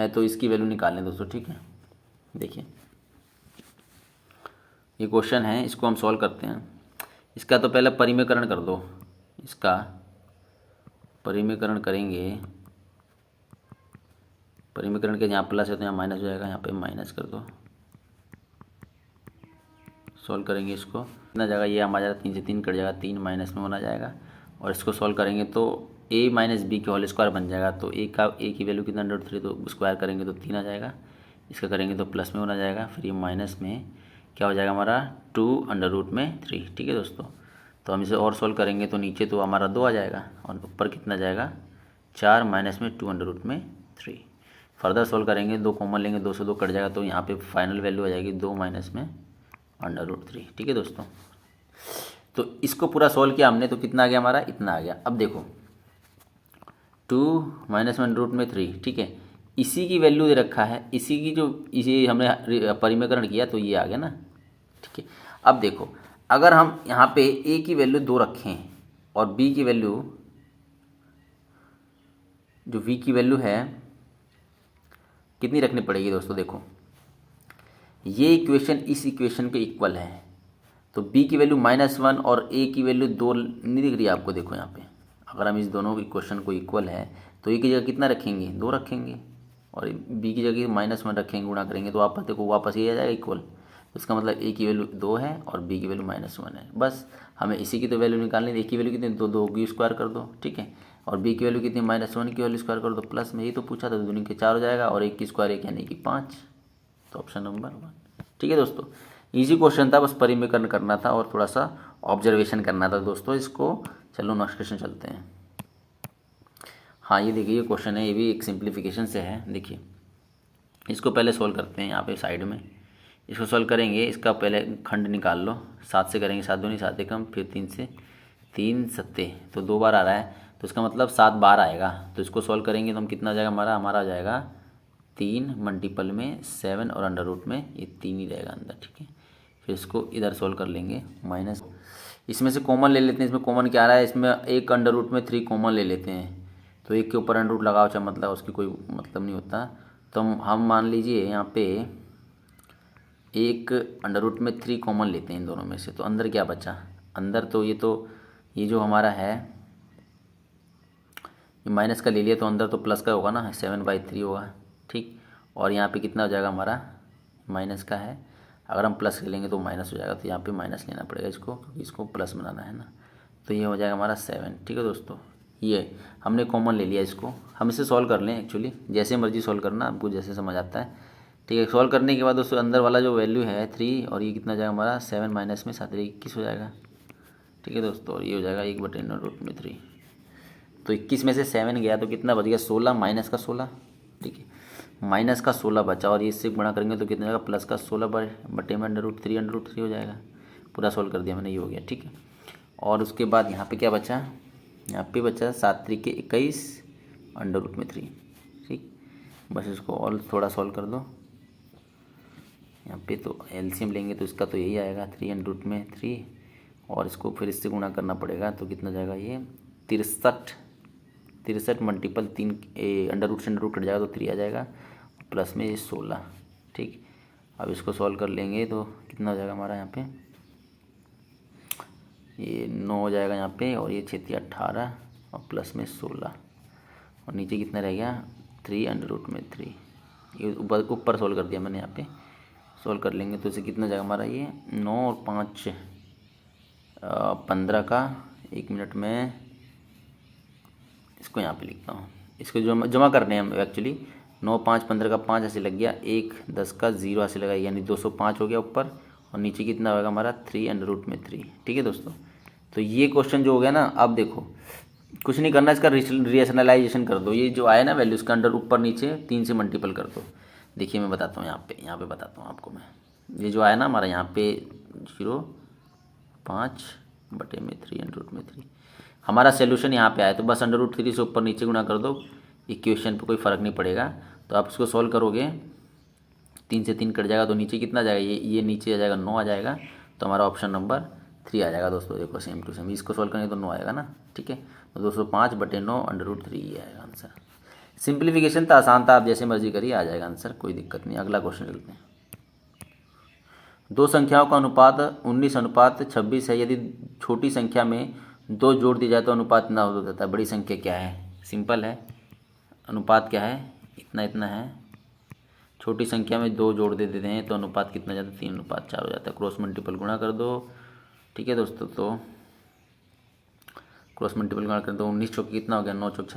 तो इसकी वैल्यू निकाल लें दोस्तों, ठीक है। देखिए ये क्वेश्चन है, इसको हम सॉल्व करते हैं। इसका तो पहले परिमेयकरण कर दो, इसका परिमेयकरण करेंगे। परिमेयकरण के यहाँ प्लस है तो यहाँ माइनस हो जाएगा, यहाँ पे माइनस कर दो। सॉल्व करेंगे इसको, कितना जाएगा, ये हमारा जाएगा 3 से 3 कट जाएगा, 3 माइनस में होना जाएगा। और इसको सॉल्व करेंगे तो a माइनस बी के होल स्क्वायर बन जाएगा। तो a की वैल्यू कितना √3, तो स्क्वायर करेंगे तो 3 आ जाएगा। इसका करेंगे तो प्लस में होना जाएगा, फिर ये माइनस में क्या हो जाएगा हमारा 2√3, ठीक है दोस्तों। तो हम इसे और सॉल्व करेंगे तो नीचे तो हमारा 2 आ जाएगा और ऊपर कितना जाएगा 4 माइनस में 2√3। फर्दर सॉल्व करेंगे, 2 कॉमन लेंगे, 2 से 2 कट जाएगा तो यहाँ पे फाइनल वैल्यू आ जाएगी 2 माइनस में √3, ठीक है दोस्तों। तो इसको पूरा सॉल्व किया हमने तो कितना आ गया हमारा, इतना आ गया। अब देखो 2 माइनस √3, ठीक है। इसी की वैल्यू दे रखा है, इसी हमने परिमेयकरण किया तो ये आ गया ना, ठीक है। अब देखो अगर हम यहाँ पे a की वैल्यू 2 रखें और b की वैल्यू, जो v की वैल्यू है कितनी रखनी पड़ेगी दोस्तों, देखो ये इक्वेशन इस इक्वेशन के इक्वल है। तो b की वैल्यू -1 और a की वैल्यू 2 नहीं दिख रही है आपको, देखो यहाँ पे अगर हम इस दोनों इक्वेशन को इक्वल है तो a की जगह कितना रखेंगे 2 रखेंगे और b की जगह -1 रखेंगे, गुणा करेंगे तो वापस देखो वापस ये आ जाएगा इक्वल। तो इसका मतलब a की वैल्यू 2 है और b की वैल्यू -1 है। बस हमें इसी की तो वैल्यू निकालनी है। a की वैल्यू कितनी 2 की स्क्वायर कर दो, ठीक है। और b की वैल्यू कितनी -1 की वैल्यू स्क्वायर कर दो, प्लस में यही तो पूछा था, दूनी के 4 हो जाएगा और 1 की स्क्वायर 1 यानी कि 5। तो ऑप्शन नंबर 1, ठीक है दोस्तों। इजी क्वेश्चन था, बस परिमेयकरण करना था और थोड़ा सा ऑब्जर्वेशन करना था दोस्तों इसको। चलो नेक्स्ट क्वेश्चन चलते हैं। हाँ ये देखिए ये क्वेश्चन है, ये भी एक सिंप्लीफिकेशन से है। देखिए इसको पहले सोल्व करते हैं, यहाँ पे साइड में इसको सोल्व करेंगे। इसका पहले खंड निकाल लो, 7 से करेंगे, 7 दूनी 7 एकम, फिर 3 से 3 सत्ते, तो 2 बार आ रहा है तो इसका मतलब 7 बार आएगा। तो इसको सोल्व करेंगे तो हम कितना आ जाएगा हमारा आ जाएगा 3 मल्टीपल में 7 और अंडर रूट में ये 3 ही रहेगा अंदर, ठीक है। फिर इसको इधर सोल्व कर लेंगे, माइनस इसमें से कॉमन ले लेते हैं। इसमें कॉमन क्या आ रहा है, इसमें एक अंडर रूट में 3 कॉमन ले लेते हैं तो एक के ऊपर अंडर रूट लगाओ, चाहे मतलब उसकी कोई मतलब नहीं होता। तो हम मान लीजिए यहाँ पे एक अंडर रूट में 3 कॉमन लेते हैं इन दोनों में से, तो अंदर क्या बचा, अंदर तो ये जो हमारा है ये माइनस का ले लिया तो अंदर तो प्लस का होगा ना, 7/3 होगा, ठीक। और यहाँ पे कितना हो जाएगा हमारा माइनस का है, अगर हम प्लस लेंगे तो माइनस हो जाएगा, तो यहाँ पे माइनस लेना पड़ेगा इसको क्योंकि इसको प्लस बनाना है ना। तो ये हो जाएगा हमारा 7, ठीक है दोस्तों। ये हमने कॉमन ले लिया, इसको हम इसे सॉल्व कर लें, एक्चुअली जैसे मर्जी सॉल्व करना, आपको जैसे समझ आता है, ठीक है। सॉल्व करने के बाद उसके अंदर वाला जो वैल्यू है 3 और ये कितना जाएगा हमारा 7 माइनस में 7 21 हो जाएगा, ठीक है दोस्तों। और ये हो जाएगा 1/√3। तो 21 में से 7 गया तो कितना बच गया 16 माइनस का 16, ठीक है। माइनस का 16 बचा और ये इससे गुणा करेंगे तो कितना जाएगा प्लस का 16 बटे में √3 हो जाएगा। पूरा सॉल्व कर दिया मैंने, ये हो गया, ठीक है। और उसके बाद यहाँ पे क्या बचा, यहाँ पे बचा 7 3 के 21 √3, ठीक। बस इसको और थोड़ा सॉल्व कर दो। यहाँ पे तो एलसीएम लेंगे तो इसका तो यही आएगा 3√3 और इसको फिर इससे गुणा करना पड़ेगा तो कितना जाएगा ये 63 मल्टीपल 3 अंडर रूट से अंडर रूट कट जाएगा तो 3 आ जाएगा, प्लस में ये 16, ठीक। अब इसको सॉल्व कर लेंगे तो कितना हो जाएगा हमारा यहाँ पे ये 9 हो जाएगा यहाँ पे, और ये 6 18 और प्लस में 16 और नीचे कितना रह गया 3√3। ये ऊपर सॉल्व कर दिया मैंने, यहाँ पे सॉल्व कर लेंगे तो इसे कितना जाएगा हमारा ये 9 और 5 15 का 1 मिनट में इसको यहाँ पे लिखता हूँ, इसको जमा करने हैं हम एक्चुअली। 9 5 15 का 5 ऐसे लग गया, 1 10 का 0 ऐसे लगा, यानी 205 हो गया ऊपर और नीचे कितना होगा हमारा 3√3, ठीक है दोस्तों। तो ये क्वेश्चन जो हो गया ना, अब देखो कुछ नहीं करना, इसका रेशनलाइजेशन कर दो। ये जो आया ना वैल्यू इसका अंडर ऊपर नीचे 3 से मल्टीपल कर दो। देखिए मैं बताता हूँ यहाँ पे बताता हूँ आपको मैं। ये जो आया ना हमारा यहाँ पे 0.5/3 हमारा सोल्यूशन यहाँ पे आया, तो बस √3 से ऊपर नीचे गुणा कर दो, इक्वेशन पे कोई फ़र्क नहीं पड़ेगा। तो आप इसको सॉल्व करोगे, 3 से 3 कट जाएगा तो नीचे कितना आ जाएगा, ये नीचे आ जाएगा 9 आ जाएगा। तो हमारा ऑप्शन नंबर 3 आ जाएगा दोस्तों। देखो सेम टू सेम इसको सॉल्व करेंगे तो 9 आएगा ना, ठीक है। तो दोस्तों 5/9 √3 ये आएगा आंसर। सिंप्लीफिकेशन था, आसान था, आप जैसे मर्जी करिए आ जाएगा आंसर, कोई दिक्कत नहीं। अगला क्वेश्चन चलते हैं। दो संख्याओं का अनुपात 19:26 है। यदि छोटी संख्या में 2 जोड़ दिया जाए तो अनुपात इतना हो जाता है। बड़ी संख्या क्या है, सिंपल है, अनुपात क्या है, इतना इतना है। छोटी संख्या में 2 जोड़ दे देते हैं तो अनुपात कितना जाता है, 3:4 हो जाता है। क्रॉस मल्टीपल गुणा कर दो, ठीक है दोस्तों। तो क्रॉस मल्टीपल गुणा कर दो, 19 चौक कितना हो गया, 9 चौक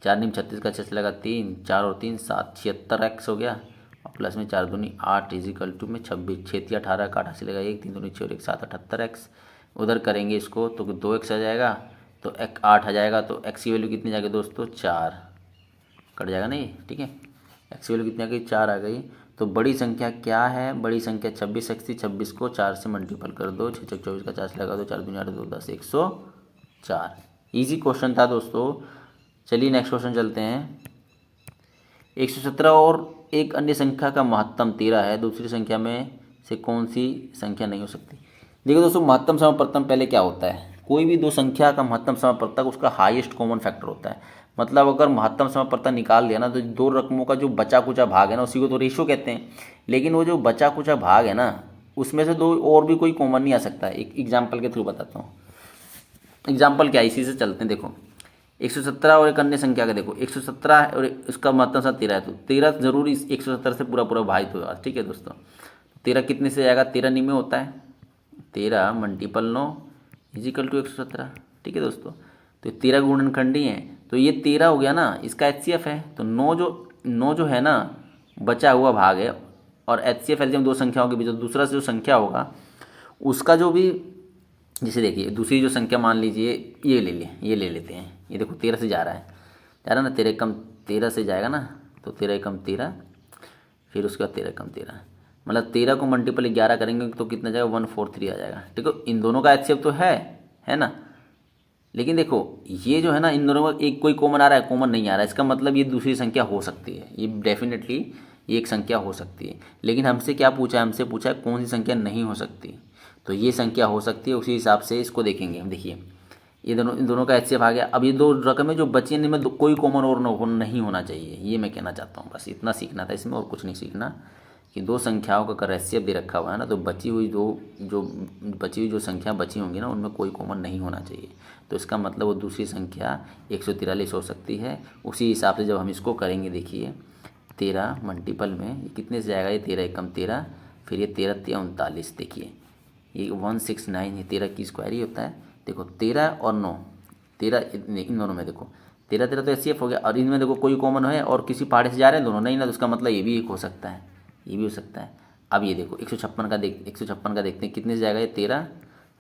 4 × 36 का 6 लगा 3, 4 और 3 7, 76x हो गया। और प्लस में 4 दूनी 8 = में 26, 6 × 18 का 88 लगा 1, 3 दूनी 6 और 1 7, 78x। उधर करेंगे इसको तो 2x आ जाएगा, तो 8 आ जाएगा। तो x की वैल्यू कितनी जाएगी दोस्तों, 4 कट जाएगा ना ये, ठीक है। x की वैल्यू कितनी आ गई, 4 आ गई। तो बड़ी संख्या क्या है, बड़ी संख्या 26x थी। 26 को 4 से मल्टीपल कर दो, 6 चौक 24 का 4 लगा दो, 4 दूनी 8 2 10 104। ईजी क्वेश्चन था दोस्तों। चलिए नेक्स्ट क्वेश्चन चलते हैं। 117 और एक अन्य संख्या का महत्तम 13 है, दूसरी संख्या में से कौन सी संख्या नहीं हो सकती। देखो दोस्तों, महत्तम समापवर्तन पहले क्या होता है, कोई भी दो संख्या का महत्तम समापवर्तक उसका हाईएस्ट कॉमन फैक्टर होता है। मतलब अगर महत्तम समापवर्तन निकाल दिया ना तो दो रकमों का जो बचा कुचा भाग है ना उसी को तो रेशियो कहते हैं। लेकिन वो जो बचा कुचा भाग है ना उसमें से दो और भी कोई कॉमन नहीं आ सकता है। एक एग्जाम्पल के थ्रू बताता हूँ। एग्जाम्पल क्या, इसी से चलते हैं। देखो 117 और एक अन्य संख्या का, देखो 117 और इसका महत्तम सा 13 है, तो 13 जरूरी 117 से पूरा पूरा भाजित होगा, ठीक है दोस्तों। 13 कितने से जाएगा, 13 9 में होता है, 13 मल्टीपल 9 = 117, ठीक है दोस्तों। तो 13 गुणनखंडी है, तो ये 13 हो गया ना, इसका HCF है। तो 9 जो है ना बचा हुआ भाग है, और HCF एल्सियम दो संख्याओं के बीच दूसरा जो संख्या होगा उसका जो भी, जैसे देखिए दूसरी जो संख्या मान लीजिए ये ले लेते हैं। ये देखो 13 से जा रहा है ना, 13 कम 13 से जाएगा ना, तो 13 कम 13, फिर उसके बाद 13 कम 13, मतलब 13 को मल्टीपल 11 करेंगे तो कितना जाएगा, 143 आ जाएगा। ठीक है, इन दोनों का HCF तो है ना। लेकिन देखो ये जो है ना, इन दोनों का एक कोई कॉमन आ रहा है, कॉमन नहीं आ रहा है, इसका मतलब ये दूसरी संख्या हो सकती है, ये डेफिनेटली ये एक संख्या हो सकती है। लेकिन हमसे क्या पूछा है, हमसे पूछा है कौन सी संख्या नहीं हो सकती, तो ये संख्या हो सकती है, उसी हिसाब से इसको देखेंगे हम। देखिए ये दोनों, इन दोनों का HCF आ गया। अब ये दो रकमें जो बची हैं इनमें कोई कॉमन और नहीं होना चाहिए, ये मैं कहना चाहता हूँ। बस इतना सीखना था इसमें, और कुछ नहीं सीखना, कि दो संख्याओं का अगर HCF दे रखा हुआ है ना, तो बची हुई जो संख्या बची होंगी ना उनमें कोई कॉमन नहीं होना चाहिए। तो इसका मतलब वो दूसरी संख्या 143 हो सकती है। उसी हिसाब से जब हम इसको करेंगे, देखिए 13 मल्टीपल में कितने से जाएगा, ये 13 एकम 13, फिर ये 13 3 39, देखिए ये 169, ये 13 की स्क्वायर ही होता है। देखो 13 और 9, 13 इन दोनों में देखो 13 13 तो HCF हो गया, और इनमें देखो कोई कॉमन है और किसी पहाड़े से जा रहे हैं दोनों, नहीं ना, तो उसका मतलब ये भी एक हो सकता है, ये भी हो सकता है। अब ये देखो 156 का देखते हैं कितने से जाएगा, ये 13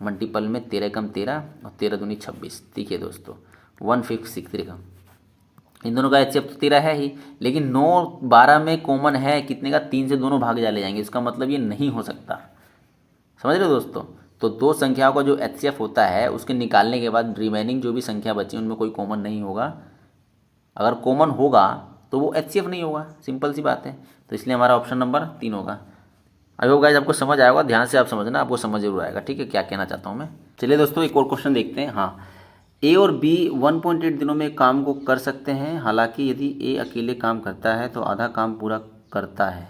मल्टीपल में 13 कम 13 और 13 दूनी 26, ठीक है दोस्तों 1563 का। इन दोनों का HCF तो 13 है ही, लेकिन 9 और 12 में कॉमन है कितने का, 3 से दोनों भाग चले जाएंगे, इसका मतलब ये नहीं हो सकता। समझ रहे हो दोस्तों। तो दो संख्याओं का जो HCF होता है उसके निकालने के बाद रिमेनिंग जो भी संख्या बची उनमें कोई कॉमन नहीं होगा। अगर कॉमन होगा तो वो HCF नहीं होगा, सिंपल सी बात है। तो इसलिए हमारा ऑप्शन नंबर 3 होगा। आई होप गाइस आपको समझ आया होगा, ध्यान से आप समझना, आपको समझ जरूर आएगा, ठीक है, क्या कहना चाहता हूँ मैं। चलिए दोस्तों एक और क्वेश्चन देखते हैं। हाँ, A और B 1.8 दिनों में काम को कर सकते हैं, हालांकि यदि A अकेले काम करता है तो आधा काम पूरा करता है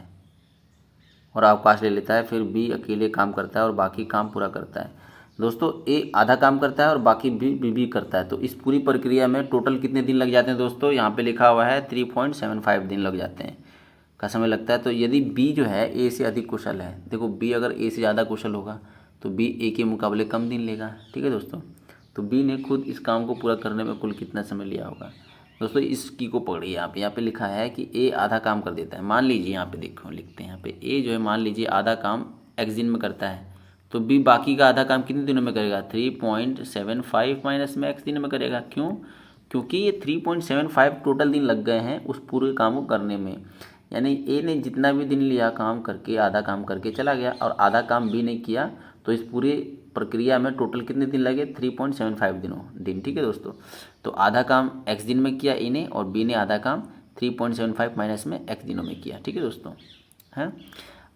और अवकाश ले लेता है, फिर B अकेले काम करता है और बाकी काम पूरा करता है। दोस्तों A आधा काम करता है और बाकी B भी करता है, तो इस पूरी प्रक्रिया में टोटल कितने दिन लग जाते हैं दोस्तों, यहाँ पे लिखा हुआ है 3.75 दिन लग जाते हैं का समय लगता है। तो यदि B जो है A से अधिक कुशल है, देखो B अगर A से ज़्यादा कुशल होगा तो B A के मुकाबले कम दिन लेगा, ठीक है दोस्तों। तो B ने खुद इस काम को पूरा करने में कुल कितना समय लिया होगा दोस्तों, इसकी को पकड़िए। यहाँ पे लिखा है कि A आधा काम कर देता है, मान लीजिए यहाँ पे देखो लिखते हैं, यहाँ पे A जो है मान लीजिए आधा काम X दिन में करता है, तो B बाकी का आधा काम कितने दिनों में करेगा, 3.75 माइनस में X दिन में करेगा। क्यों, क्योंकि ये 3.75 टोटल दिन लग गए हैं उस पूरे काम को करने में। यानी ए ने जितना भी दिन लिया काम करके, आधा काम करके चला गया और आधा काम बी ने किया, तो इस पूरे प्रक्रिया में टोटल कितने दिन लगे? 3.75 दिन। ठीक है दोस्तों, तो आधा काम x दिन में किया ए ने और बी ने आधा काम 3.75 माइनस में x दिनों में किया। ठीक है दोस्तों, है।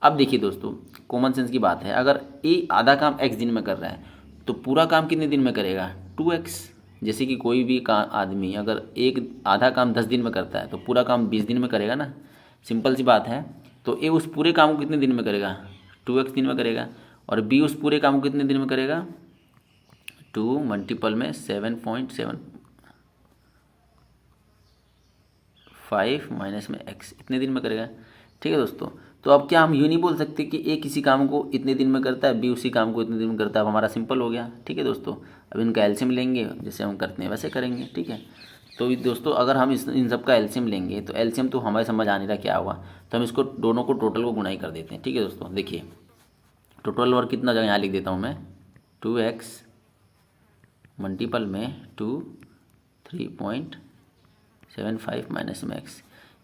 अब देखिए दोस्तों, कॉमन सेंस की बात है, अगर ए आधा काम x दिन में कर रहा है तो पूरा काम कितने दिन में करेगा? 2x। जैसे कि कोई भी आदमी अगर एक आधा काम 10 दिन में करता है तो पूरा काम 20 दिन में करेगा ना, सिंपल सी बात है। तो ए उस पूरे काम को कितने दिन में करेगा? 2x दिन में करेगा। और बी उस पूरे काम को कितने दिन में करेगा? 2 मल्टीपल में 7.75 माइनस में x, इतने दिन में करेगा। ठीक है दोस्तों, तो अब क्या हम यूँ नहीं बोल सकते कि ए किसी काम को इतने दिन में करता है, बी उसी काम को इतने दिन में करता है? अब हमारा सिंपल हो गया। ठीक है दोस्तों, अब इनका एलसीएम लेंगे, जैसे हम करते हैं वैसे करेंगे। ठीक है, तो दोस्तों अगर हम इन सब का एलसीएम लेंगे तो एलसीएम तो हमें समझ आ नहीं रहा क्या हुआ, तो हम इसको दोनों को टोटल को गुणाई कर देते हैं। ठीक है दोस्तों, देखिए टोटल वर्क कितना जगह यहाँ लिख देता हूँ मैं, 2x मल्टीपल में 3.75 माइनस में x,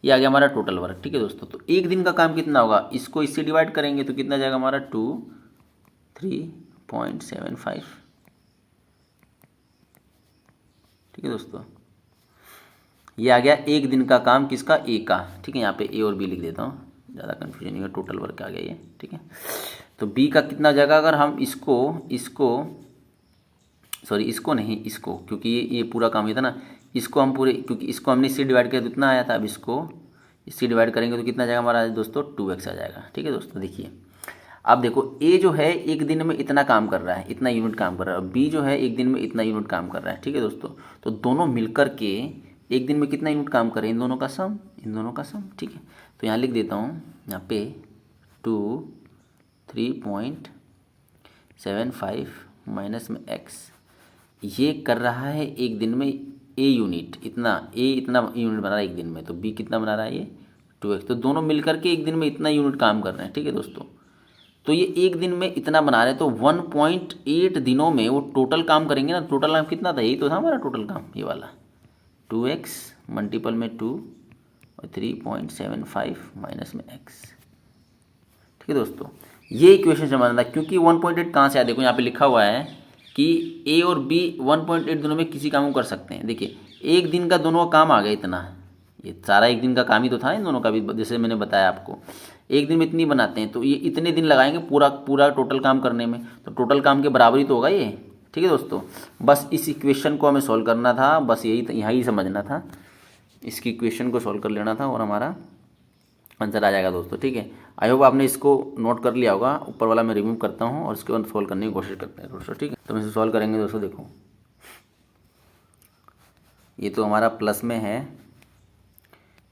ये आ गया हमारा टोटल वर्क। ठीक है दोस्तों, तो एक दिन का काम कितना होगा? इसको इससे डिवाइड करेंगे तो कितना जाएगा हमारा? 3.75। ठीक है दोस्तों, ये आ गया एक दिन का काम, किसका? ए का। ठीक है, यहाँ पे ए और बी लिख देता हूँ, ज़्यादा कन्फ्यूजन नहीं है, टोटल वर्क आ गया ये। ठीक है, तो बी का कितना जाएगा? अगर हम इसको नहीं, इसको, क्योंकि ये पूरा काम ही था ना, इसको हम पूरे, क्योंकि इसको हमने इससे डिवाइड किया तो इतना आया था, अब इसको इससे डिवाइड करेंगे तो कितना जाएगा हमारा दोस्तों? 2x आ जाएगा। ठीक है दोस्तों, देखिए अब देखो, ए जो है एक दिन में इतना काम कर रहा है, इतना यूनिट काम कर रहा है, और बी जो है एक दिन में इतना यूनिट काम कर रहा है। ठीक है दोस्तों, तो दोनों मिलकर के एक दिन में कितना यूनिट काम कर रहे हैं? इन दोनों का सम, इन दोनों का सम। ठीक है, तो यहाँ लिख देता हूँ, यहाँ पे 3.75 माइनस में x, ये कर रहा है एक दिन में ए यूनिट, इतना इतना यूनिट बना रहा है एक दिन में, तो बी कितना बना रहा है? ये 2x। तो दोनों मिलकर के एक दिन में इतना यूनिट काम कर रहे हैं। ठीक है दोस्तों, तो ये एक दिन में इतना बना रहे हैं, तो 1.8 दिनों में वो टोटल काम करेंगे ना। टोटल काम कितना था? यही तो था हमारा टोटल काम, ये वाला 2x मल्टीपल में 2 और 3.75 माइनस में x। ठीक है दोस्तों, ये इक्वेशन समझना था, क्योंकि 1.8 कहाँ से आया? देखो यहाँ पे लिखा हुआ है कि ए और बी 1.8 दिनों में किसी काम को कर सकते हैं। देखिए एक दिन का दोनों का काम आ गया इतना, ये सारा एक दिन का काम ही तो था इन दोनों का भी, जैसे मैंने बताया आपको, एक दिन में इतनी बनाते हैं, तो ये इतने दिन लगाएंगे पूरा टोटल काम करने में, तो टोटल काम के बराबर ही तो होगा ये। ठीक है दोस्तों, बस इस इक्वेशन को हमें सॉल्व करना था, बस यही समझना था, इसकी इक्वेशन को सॉल्व कर लेना था और हमारा आंसर आ जाएगा दोस्तों। ठीक है, आई होप आपने इसको नोट कर लिया होगा। ऊपर वाला मैं रिमूव करता हूँ और इसके बाद सॉल्व करने की कोशिश करते हैं दोस्तों। ठीक है, तो हम इसे सॉल्व करेंगे दोस्तों। देखो ये तो हमारा प्लस में है,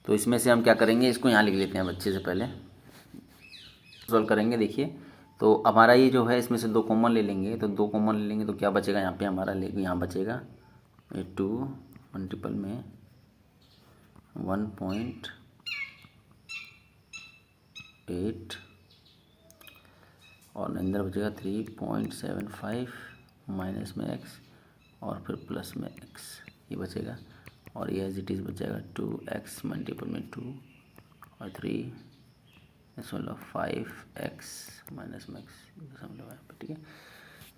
तो इसमें से हम क्या करेंगे, इसको यहाँ लिख लेते हैं अच्छे से, पहले सॉल्व करेंगे। देखिए तो हमारा ये जो है, इसमें से 2 कॉमन ले लेंगे, तो 2 कॉमन ले लेंगे तो क्या बचेगा यहाँ पे हमारा? यहाँ बचेगा 2 मल्टीपल में 1.8 और अंदर बचेगा 3.75 माइनस में x और फिर प्लस में x, ये बचेगा। और ये एज इट इज़ बचेगा 2x मल्टीपल में 2 और 3 5x माइनस में x। ठीक है,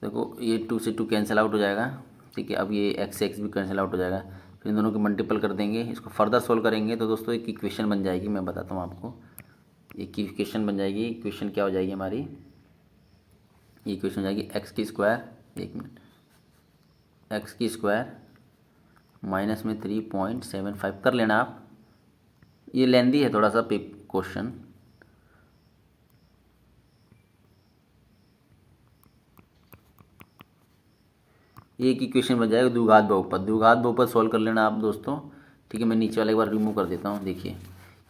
देखो ये 2 से 2 कैंसिल आउट हो जाएगा। ठीक है, अब ये x से x भी कैंसिल आउट हो जाएगा, फिर इन दोनों को मल्टीपल कर देंगे। इसको फर्दर सोल्व करेंगे तो दोस्तों एक इक्वेशन बन जाएगी, मैं बताता हूँ आपको। एक इक्वेशन बन जाएगी, इक्वेशन क्या हो जाएगी हमारी? ये इक्वेशन हो जाएगी x की स्क्वायर, एक मिनट, x की स्क्वायर माइनस में 3.75 कर लेना आप, ये लेंदी है थोड़ा सा क्वेश्चन। ये एक इक्वेशन बन जाएगा द्विघात बहुपद सॉल्व कर लेना आप दोस्तों। ठीक है, मैं नीचे वाले एक बार रिमूव कर देता हूँ। देखिए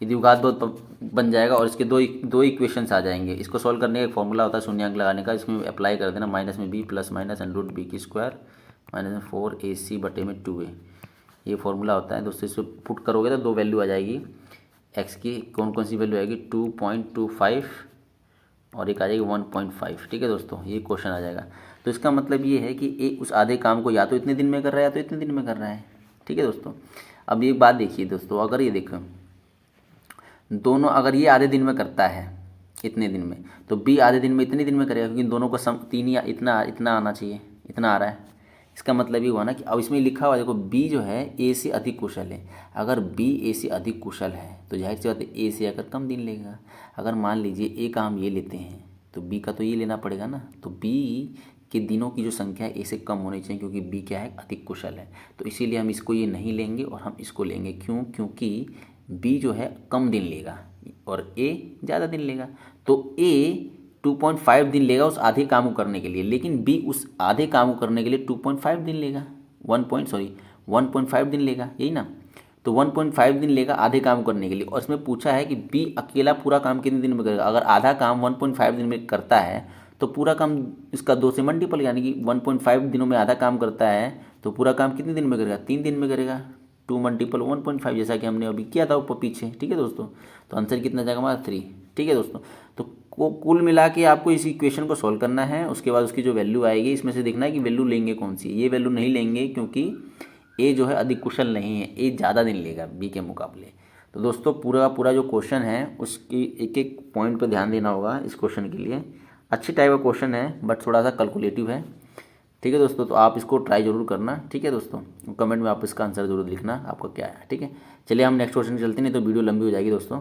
ये द्विघात बहुपद बन जाएगा और इसके दो इक्वेशंस आ जाएंगे। इसको सॉल्व करने का एक फॉर्मूला होता है शून्यांक लगाने का, इसमें अप्लाई कर देना, माइनस में b plus minus under root b की स्क्वायर माइनस में 4ac बटे में 2a, ये फॉर्मूला होता है दोस्तों। इसको पुट करोगे तो 2 वैल्यू आ जाएगी एक्स की, कौन सी वैल्यू आएगी? 2.25 और एक आ जाएगी 1.5। ठीक है दोस्तों, ये क्वेश्चन आ जाएगा। तो इसका मतलब ये है कि एक उस आधे काम को या तो इतने दिन में कर रहा है या तो इतने दिन में कर रहा है। ठीक है दोस्तों, अब एक बात देखिए दोस्तों, अगर ये देखो दोनों अगर ये आधे दिन में करता है इतने दिन में, तो बी आधे दिन में इतने दिन में करेगा, क्योंकि दोनों को सम तीन या इतना इतना आना चाहिए, इतना आ रहा है। इसका मतलब ये हुआ ना कि अब इसमें लिखा हुआ देखो, बी जो है ए से अधिक कुशल है। अगर बी ए से अधिक कुशल है तो जाहिर सी बात है ए से आकर कम दिन लेगा। अगर मान लीजिए ए का हम ये लेते हैं तो बी का तो ये लेना पड़ेगा ना, तो बी के दिनों की जो संख्या है ए से कम होनी चाहिए, क्योंकि बी क्या है, अधिक कुशल है। तो इसीलिए हम इसको ये नहीं लेंगे और हम इसको लेंगे। क्यों? क्योंकि बी जो है कम दिन लेगा और ए ज़्यादा दिन लेगा। तो ए 2.5 दिन लेगा उस आधे काम को करने के लिए, लेकिन बी उस आधे काम को करने के लिए 2.5 दिन लेगा, 1.5 दिन लेगा, यही ना। तो 1.5 दिन लेगा आधे काम करने के लिए, और इसमें पूछा है कि बी अकेला पूरा काम कितने दिन में करेगा। अगर आधा काम 1.5 दिन में करता है तो पूरा काम इसका 2 से मल्टीपल, यानी कि 1.5 दिनों में आधा काम करता है तो पूरा काम कितने दिन में करेगा, 3 दिन में करेगा। 2 मल्टीपल 1.5, जैसा कि हमने अभी किया था ऊपर पीछे। ठीक है दोस्तों, तो आंसर कितना जाएगा हमारा 3। ठीक है दोस्तों, तो कुल मिला के आपको इस इक्वेशन को सॉल्व करना है। उसके बाद उसकी जो वैल्यू आएगी इसमें से देखना है कि वैल्यू लेंगे कौन सी। ये वैल्यू नहीं लेंगे क्योंकि ए जो है अधिक कुशल नहीं है, ए ज़्यादा दिन लेगा बी के मुकाबले। तो दोस्तों पूरा का पूरा जो क्वेश्चन है उसकी एक एक पॉइंट पर ध्यान देना होगा। इस क्वेश्चन के लिए अच्छी टाइप का क्वेश्चन है बट थोड़ा सा कैलकुलेटिव है। ठीक है दोस्तों, तो आप इसको ट्राई जरूर करना। ठीक है दोस्तों, कमेंट में आप इसका आंसर जरूर लिखना आपका क्या है। ठीक है, चलिए हम नेक्स्ट क्वेश्चन चलते, नहीं तो वीडियो लंबी हो जाएगी दोस्तों।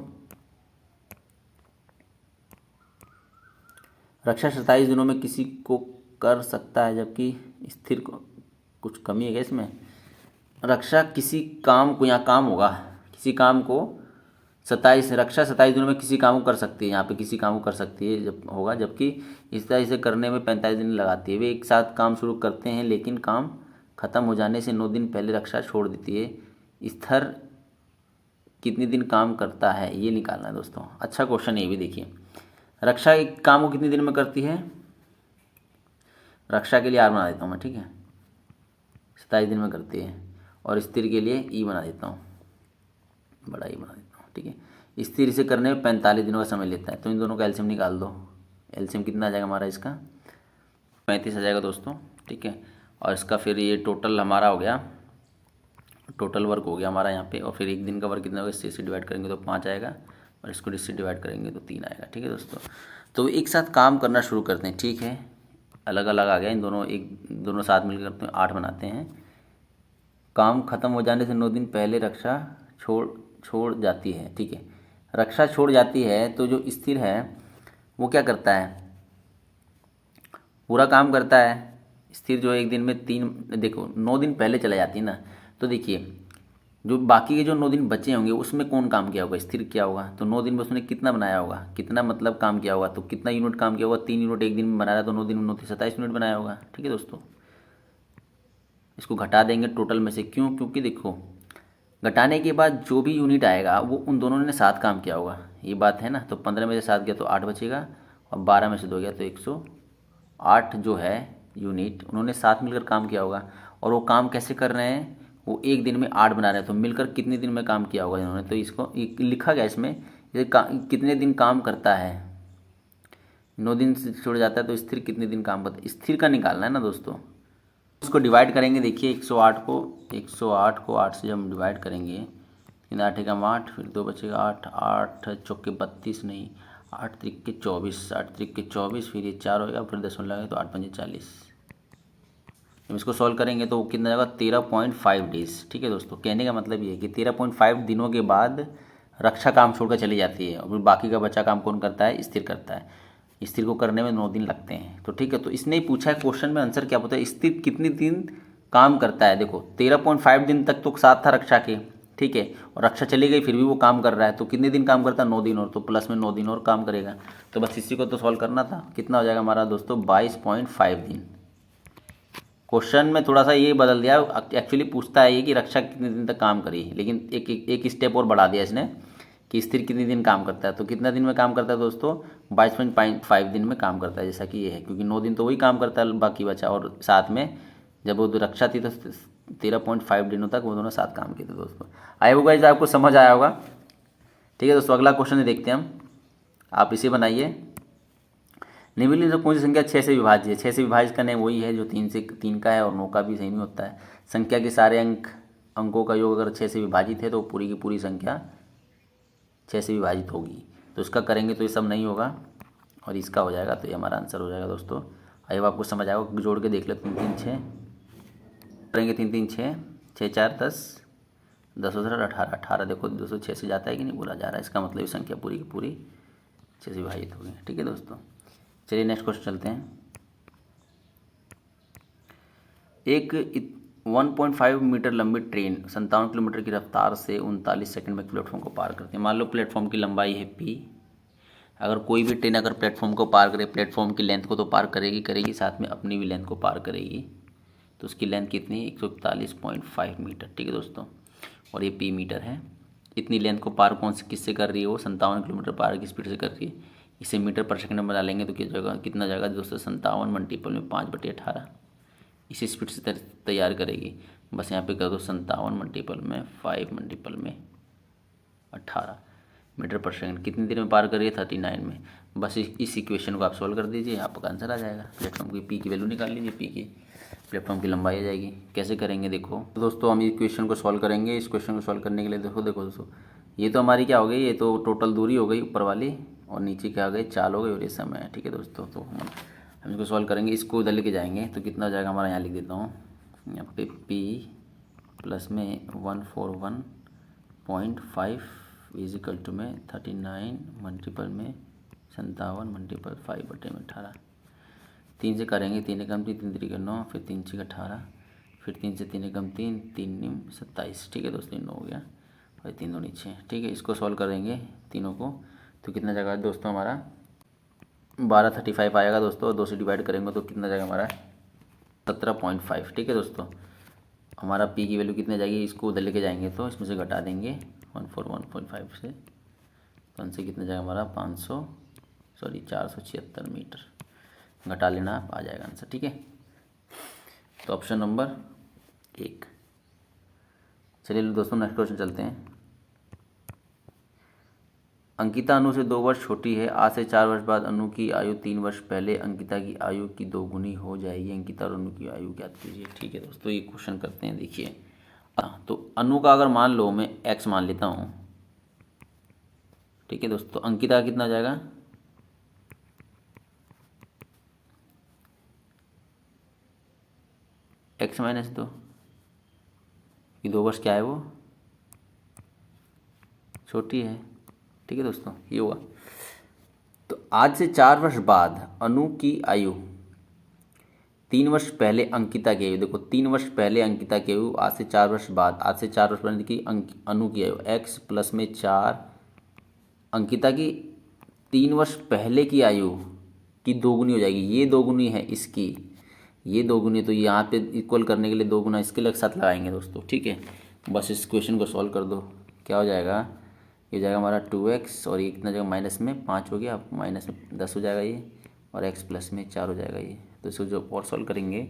रक्षा 27 दिनों में किसी को कर सकता है, जबकि स्थिर को कुछ कमी है क्या इसमें। रक्षा किसी काम को, यहाँ काम होगा, किसी काम को 27 रक्षा 27 दिनों में किसी काम को कर सकती है। यहाँ पे किसी काम को कर सकती है जब होगा, जबकि इस तरह इसे करने में 45 दिन लगाती है। वे एक साथ काम शुरू करते हैं लेकिन काम खत्म हो जाने से 9 दिन पहले रक्षा छोड़ देती है। स्थिर कितने दिन काम करता है, ये निकालना है दोस्तों। अच्छा क्वेश्चन है ये भी। देखिए, रक्षा एक काम को कितने दिन में करती है, रक्षा के लिए आर बना देता हूँ मैं। ठीक है, 27 दिन में करती है, और स्थिर के लिए ई बना देता हूँ, बड़ा ई बना देता हूँ। ठीक है, स्थिर इसे करने में 45 दिनों का समय लेता है। तो इन दोनों का एलसीएम निकाल दो। एलसीएम कितना आ जाएगा हमारा इसका, 35 आ जाएगा दोस्तों। ठीक है, और इसका फिर ये टोटल हमारा हो गया, टोटल वर्क हो गया हमारा यहाँ पे। और फिर एक दिन का वर्क कितना होगा, इससे डिवाइड करेंगे तो 5 आएगा, और इसको इससे डिवाइड करेंगे तो 3 आएगा। ठीक है दोस्तों, तो एक साथ काम करना शुरू करते हैं। ठीक है, अलग अलग आ गया, इन दोनों दोनों साथ मिलकर करते हैं, 8 बनाते हैं। काम खत्म हो जाने से 9 दिन पहले रक्षा छोड़ जाती है। ठीक है, रक्षा छोड़ जाती है तो जो स्थिर है वो क्या करता है, पूरा काम करता है। स्थिर जो एक दिन में 3, देखो 9 दिन पहले चला जाती है ना, तो देखिए जो बाकी के जो 9 दिन बचे होंगे उसमें कौन काम किया होगा, स्थिर किया होगा। तो 9 दिन में उसने कितना बनाया होगा, कितना मतलब काम किया होगा, तो कितना यूनिट काम किया होगा, 3 यूनिट एक दिन में बनाया, तो 9 दिन में 9 27 यूनिट बनाया होगा। ठीक है दोस्तों, इसको घटा देंगे टोटल में से। क्यों? क्योंकि देखो घटाने के बाद जो भी यूनिट आएगा वो उन दोनों ने साथ काम किया होगा, ये बात है ना। तो 15 में से 7 गया तो 8 बचेगा, और 12 में से 2 गया तो 108 जो है यूनिट उन्होंने साथ मिलकर काम किया होगा। और वो काम कैसे कर रहे हैं, वो एक दिन में 8 बना रहे हैं, तो मिलकर कितने दिन में काम किया होगा इन्होंने। तो इसको लिखा गया इसमें, ये कितने दिन काम करता है, 9 दिन से छोड़ जाता है तो स्थिर कितने दिन काम करता है, स्थिर का निकालना है ना दोस्तों। इसको डिवाइड करेंगे, देखिए 108 को 8 से जब हम डिवाइड करेंगे, 3 8 एकम 8, फिर 2 बचेगा 8, 8 चौके 32 नहीं, 8 त्रिक के 24, 8 त्रिक के 24, फिर ये 4 होगा, फिर 10 लगाएंगे तो 8 पंजे 40। जब इसको सॉल्व करेंगे तो कितना जाएगा, 13.5 डेज। ठीक है दोस्तों, कहने का मतलब ये है कि 13.5 दिनों के बाद रक्षा काम छोड़कर चली जाती है, और बाकी का बचा काम कौन करता है, स्थिर करता है। स्थिर को करने में 9 दिन लगते हैं। तो ठीक है, तो इसने ही पूछा है क्वेश्चन में, आंसर क्या पूछा है, स्थिर कितने दिन काम करता है। देखो 13.5 दिन तक तो साथ था रक्षा के, ठीक है, और रक्षा चली गई फिर भी वो काम कर रहा है, तो कितने दिन काम करता है, 9 दिन और, तो प्लस में 9 दिन और काम करेगा। तो बस इसी को तो सॉल्व करना था। कितना हो जाएगा हमारा दोस्तों, 22.5 दिन। क्वेश्चन में थोड़ा सा ये बदल दिया, एक्चुअली पूछता है ये कि रक्षा कितने दिन तक काम करी, लेकिन एक स्टेप और बढ़ा दिया इसने कि स्थिर कितने दिन काम करता है। तो कितना दिन में काम करता है दोस्तों, 22.5 दिन में काम करता है, जैसा कि ये है, क्योंकि 9 दिन तो वही काम करता है, बाकी बचा, और साथ में जब वो रक्षा थी तो 13.5 दिनों तक वो दोनों साथ काम किए थे दोस्तों। आई होप गाइस आपको समझ आया होगा। ठीक है दोस्तों, अगला क्वेश्चन देखते हैं हम, आप इसे बनाइए। निम्नलिखित में कौन सी संख्या 6 से विभाज्य है। 6 से विभाज्य का नहीं वही है जो 3 का है, और 9 का भी सही नहीं होता है। संख्या के सारे अंकों का योग अगर 6 से विभाजित है तो पूरी की पूरी संख्या 6 से विभाजित होगी। तो इसका करेंगे तो ये सब नहीं होगा और इसका हो जाएगा, तो ये हमारा आंसर हो जाएगा दोस्तों। आई होप आपको समझ आएगा। जोड़ के देख लो, 3 3 6 करेंगे, 3 3 6 6 4 10 10 18 18 18। देखो 206 से जाता है कि नहीं, बोला जा रहा है, इसका मतलब ये संख्या पूरी की पूरी 6 से विभाजित हो गई। ठीक है दोस्तों, चलिए नेक्स्ट क्वेश्चन चलते हैं। एक 1.5 मीटर लंबी ट्रेन 57 किलोमीटर की रफ्तार से 39 सेकंड में प्लेटफॉर्म को पार करती है। मान लो प्लेटफॉर्म की लंबाई है पी। अगर कोई भी ट्रेन अगर प्लेटफॉर्म को पार करे, प्लेटफॉर्म की लेंथ को तो पार करेगी, साथ में अपनी भी लेंथ को पार करेगी। तो उसकी लेंथ कितनी है? 141.5 मीटर। ठीक है दोस्तों, और ये पी मीटर है। इतनी लेंथ को पार कौन से किससे कर रही है? वो 57 किलोमीटर पार की स्पीड से कर रही है। इसे मीटर पर सेकंड में बना लेंगे तो कितना जाएगा दोस्तों? 57 मल्टीपल में 5/18 इसी स्पीड से तैयार करेगी। बस यहाँ पे कर दो 57 मल्टीपल में 5 मल्टीपल में 18 मीटर पर सेकंड। कितनी देर में पार कर रही है? 39 में। बस इस इक्वेशन को आप सॉल्व कर दीजिए, आपका आंसर आ जाएगा। प्लेटफॉर्म की पी की वैल्यू निकाल लीजिए, पी की प्लेटफॉर्म की लंबाई आ जाएगी। कैसे करेंगे देखो तो दोस्तों, हम इस क्वेश्चन को सॉल्व करेंगे। इस क्वेश्चन को सॉल्व करने के लिए देखो दोस्तों, ये तो हमारी क्या हो गई? ये तो टोटल दूरी हो गई ऊपर वाली, और नीचे क्या हो गई? चाल हो गई, और ये समय है। ठीक है दोस्तों, तो हम इसको सॉल्व करेंगे। इसको उधर लेके जाएंगे तो कितना हो जाएगा हमारा? यहाँ लिख देता हूँ, यहाँ पे पी प्लस में 141.5 इजिकल टू में 39 मल्टीपल में 57 मल्टीपल 5/18। 3 से करेंगे, 3 एकम 3 3 3 9, फिर 3 6 18, फिर 3 से 3 एकम 3 3 9 27। ठीक है दोस्तों, 9 हो गया, और 3 2 6। ठीक है, इसको सॉल्व करेंगे तीनों को तो कितना जाएगा दोस्तों? हमारा 1235 आएगा दोस्तों। 2 से डिवाइड करेंगे तो कितना जाएगा हमारा? 17.5। ठीक है दोस्तों, हमारा पी की वैल्यू कितनी जाएगी? इसको उधर लेके जाएंगे तो इसमें से घटा देंगे 141.5 से, तो उनसे कितना जाएगा हमारा? 476 मीटर। घटा लेना, आप आ जाएगा आंसर। ठीक है, तो ऑप्शन नंबर 1। चलिए दोस्तों नेक्स्ट क्वेश्चन चलते हैं। अंकिता अनु से 2 वर्ष छोटी है। आज से 4 वर्ष बाद अनु की आयु 3 वर्ष पहले अंकिता की आयु की 2 गुनी हो जाएगी। अंकिता और अनु की आयु ज्ञात कीजिए। ठीक है दोस्तों, ये क्वेश्चन करते हैं। देखिए, तो अनु का अगर मान लो मैं x मान लेता हूँ। ठीक है दोस्तों, तो अंकिता का कितना हो जाएगा? x माइनस 2, ये 2 वर्ष क्या है? वो छोटी है। ठीक है दोस्तों, ये हुआ। तो आज से 4 वर्ष बाद अनु की आयु 3 वर्ष पहले अंकिता की आयु, देखो 3 वर्ष पहले अंकिता की आयु, आज से 4 वर्ष बाद, आज से 4 वर्ष पहले की अनु की आयु x प्लस में 4 अंकिता की 3 वर्ष पहले की आयु की 2 गुनी हो जाएगी। ये 2 गुनी है इसकी, ये 2 गुनी, तो यहाँ पे इक्वल करने के लिए 2 गुना इसके लिए एक साथ लगाएंगे दोस्तों। ठीक है, बस इस क्वेश्चन को सॉल्व कर दो। क्या हो जाएगा? ये जाएगा हमारा 2x, और ये कितना जाएगा? माइनस में 5 हो गया, माइनस में 10 हो जाएगा ये, और x प्लस में 4 हो जाएगा ये। तो इसको जो और सॉल्व करेंगे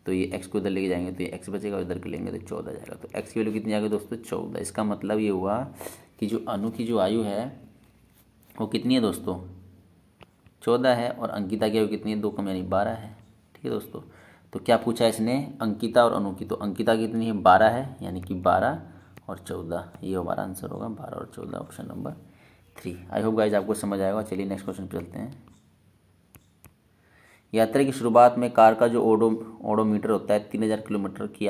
तो ये x को इधर लेके जाएंगे तो ये x बचेगा, इधर के लेंगे तो 14 जाएगा। तो x की वैल्यू कितनी आ गई दोस्तों? 14। इसका मतलब ये हुआ कि जो अनु की जो आयु है वो कितनी है दोस्तों? 14 है, और अंकिता की आयु कितनी है? 2 कम यानी 12 है। ठीक है दोस्तों, तो क्या पूछा है इसने? अंकिता और अनु की। तो अंकिता कितनी है? 12 है, यानी कि 12 और 14, ये हमारा आंसर होगा 12 और 14, option number 3। I hope guys आपको समझ आएगा। चलिए नेक्स्ट क्वेश्चन पे चलते हैं। यात्रा की शुरुआत में कार का जो ओडोमीटर होता है 3000 किलोमीटर की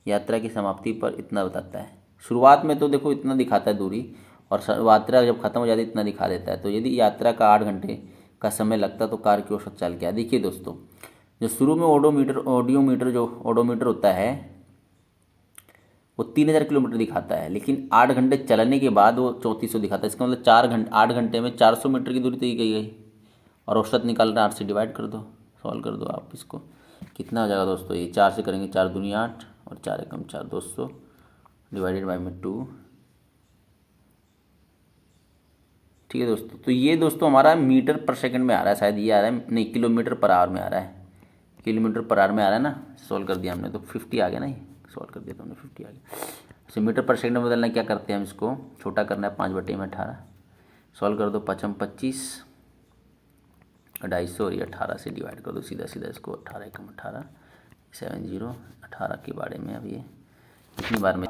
यात्रा की समाप्ति पर इतना बताता है। शुरुआत में तो देखो इतना दिखाता है दूरी, और यात्रा जब खत्म हो जाती है इतना दिखा देता है। तो यदि यात्रा का 8 घंटे का समय लगता तो कार की औसत चाल क्या है? देखिए दोस्तों, जो शुरू में ओडोमीटर होता है वो 3000 किलोमीटर दिखाता है, लेकिन 8 घंटे चलने के बाद वो 3400 दिखाता है। इसका मतलब 8 घंटे में 400 मीटर की दूरी तय की गई, और औसत निकालना 8 से डिवाइड कर दो, सॉल्व कर दो आप इसको। कितना हो जाएगा दोस्तों? ये 4 से करेंगे, 4 दूनी 8, और 4 एकम 4, 200 डिवाइडेड बाई में 2। ठीक है दोस्तों, तो ये दोस्तों हमारा मीटर पर सेकंड में आ रहा है, शायद ये आ रहा है, नहीं किलोमीटर पर आवर में आ रहा है। किलोमीटर पर आवर में आ रहा है ना, सॉल्व कर दिया हमने तो 50 आ गया ना, ये सॉल्व कर दिया तो हमने 50 आ गया। तो मीटर पर सेकंड में बदलना क्या करते हैं हम? इसको छोटा करना है, 5/18। सॉल्व कर दो, 5 25, 250, और ये 18 से डिवाइड कर दो सीधा सीधा इसको। 18 एकम 18, 70 18 के बारे में अब ये कितनी बार में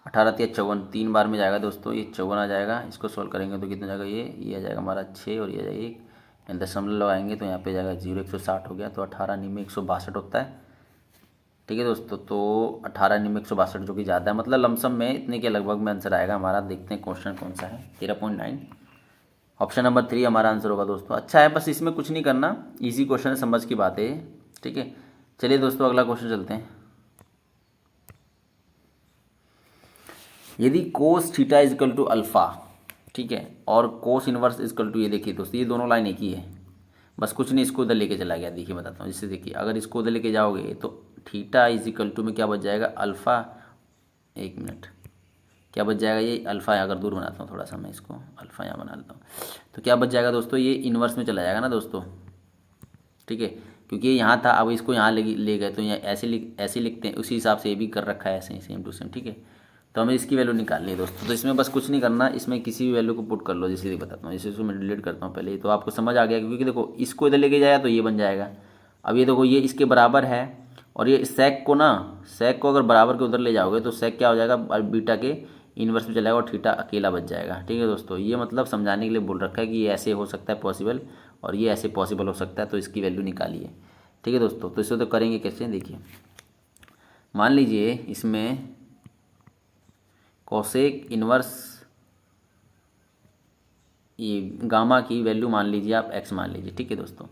18 या 54, 3 बार में जाएगा दोस्तों, ये 54 आ जाएगा। इसको सोल्व करेंगे तो कितना जाएगा, ये आ जाएगा हमारा 6 और ये आ जाएगा 1, दशमलव लगाएंगे तो यहाँ पे जाएगा 0, 160 हो गया। तो 18 निम्न 162 होता है। ठीक है दोस्तों, तो 18 निम्न 162 जो कि ज़्यादा है, मतलब लमसम में इतने के लगभग में आंसर आएगा हमारा। देखते हैं क्वेश्चन कौन सा है। 13.9 ऑप्शन नंबर 3 हमारा आंसर होगा दोस्तों। अच्छा है, बस इसमें कुछ नहीं करना, इजी क्वेश्चन है, समझ की बात है। ठीक है, चलिए दोस्तों अगला क्वेश्चन चलते हैं। यदि cos theta is equal to alpha, ठीक है, और cos inverse is equal to, ये देखिए दोस्तों, ये दोनों लाइन एक ही है, बस कुछ नहीं, इसको उधर लेके चला गया। देखिए बताता हूँ, जिससे देखिए अगर इसको उधर लेके जाओगे तो थीटा इज इक्वल टू में क्या बच जाएगा, अल्फ़ा, 1 मिनट, क्या बच जाएगा, ये अल्फ़ा है, अगर दूर बनाता हूँ थोड़ा सा मैं इसको, अल्फ़ा यहाँ बना लेता हूँ, तो क्या बच जाएगा दोस्तों, ये इन्वर्स में चला जाएगा ना दोस्तों। ठीक है, क्योंकि ये यहाँ था, अब इसको यहाँ ले गए तो यहाँ ऐसे लिखते हैं, उसी हिसाब से ये भी कर रखा है, ऐसे ही सेम टू सेम। ठीक है, तो हमें इसकी वैल्यू निकालनी है दोस्तों। तो इसमें बस कुछ नहीं करना, इसमें किसी भी वैल्यू को पुट कर लो, जैसे बताता हूँ। जैसे इसको मैं डिलीट करता हूँ पहले, तो आपको समझ आ गया, क्योंकि देखो इसको इधर लेके जाएगा तो ये बन जाएगा। अब ये देखो ये इसके बराबर है, और ये सेक को अगर बराबर के उधर ले जाओगे तो सेक क्या हो जाएगा, बीटा के इन्वर्स में चला जाएगा और थीटा अकेला बच जाएगा। ठीक है दोस्तों, ये मतलब समझाने के लिए बोल रखा है कि ये ऐसे हो सकता है पॉसिबल, और ये ऐसे पॉसिबल हो सकता है, तो इसकी वैल्यू निकालिए। ठीक है दोस्तों, तो इसे तो करेंगे कैसे, देखिए मान लीजिए इसमें कोसेक इन्वर्स, ये गामा की वैल्यू मान लीजिए आप x मान लीजिए। ठीक है दोस्तों,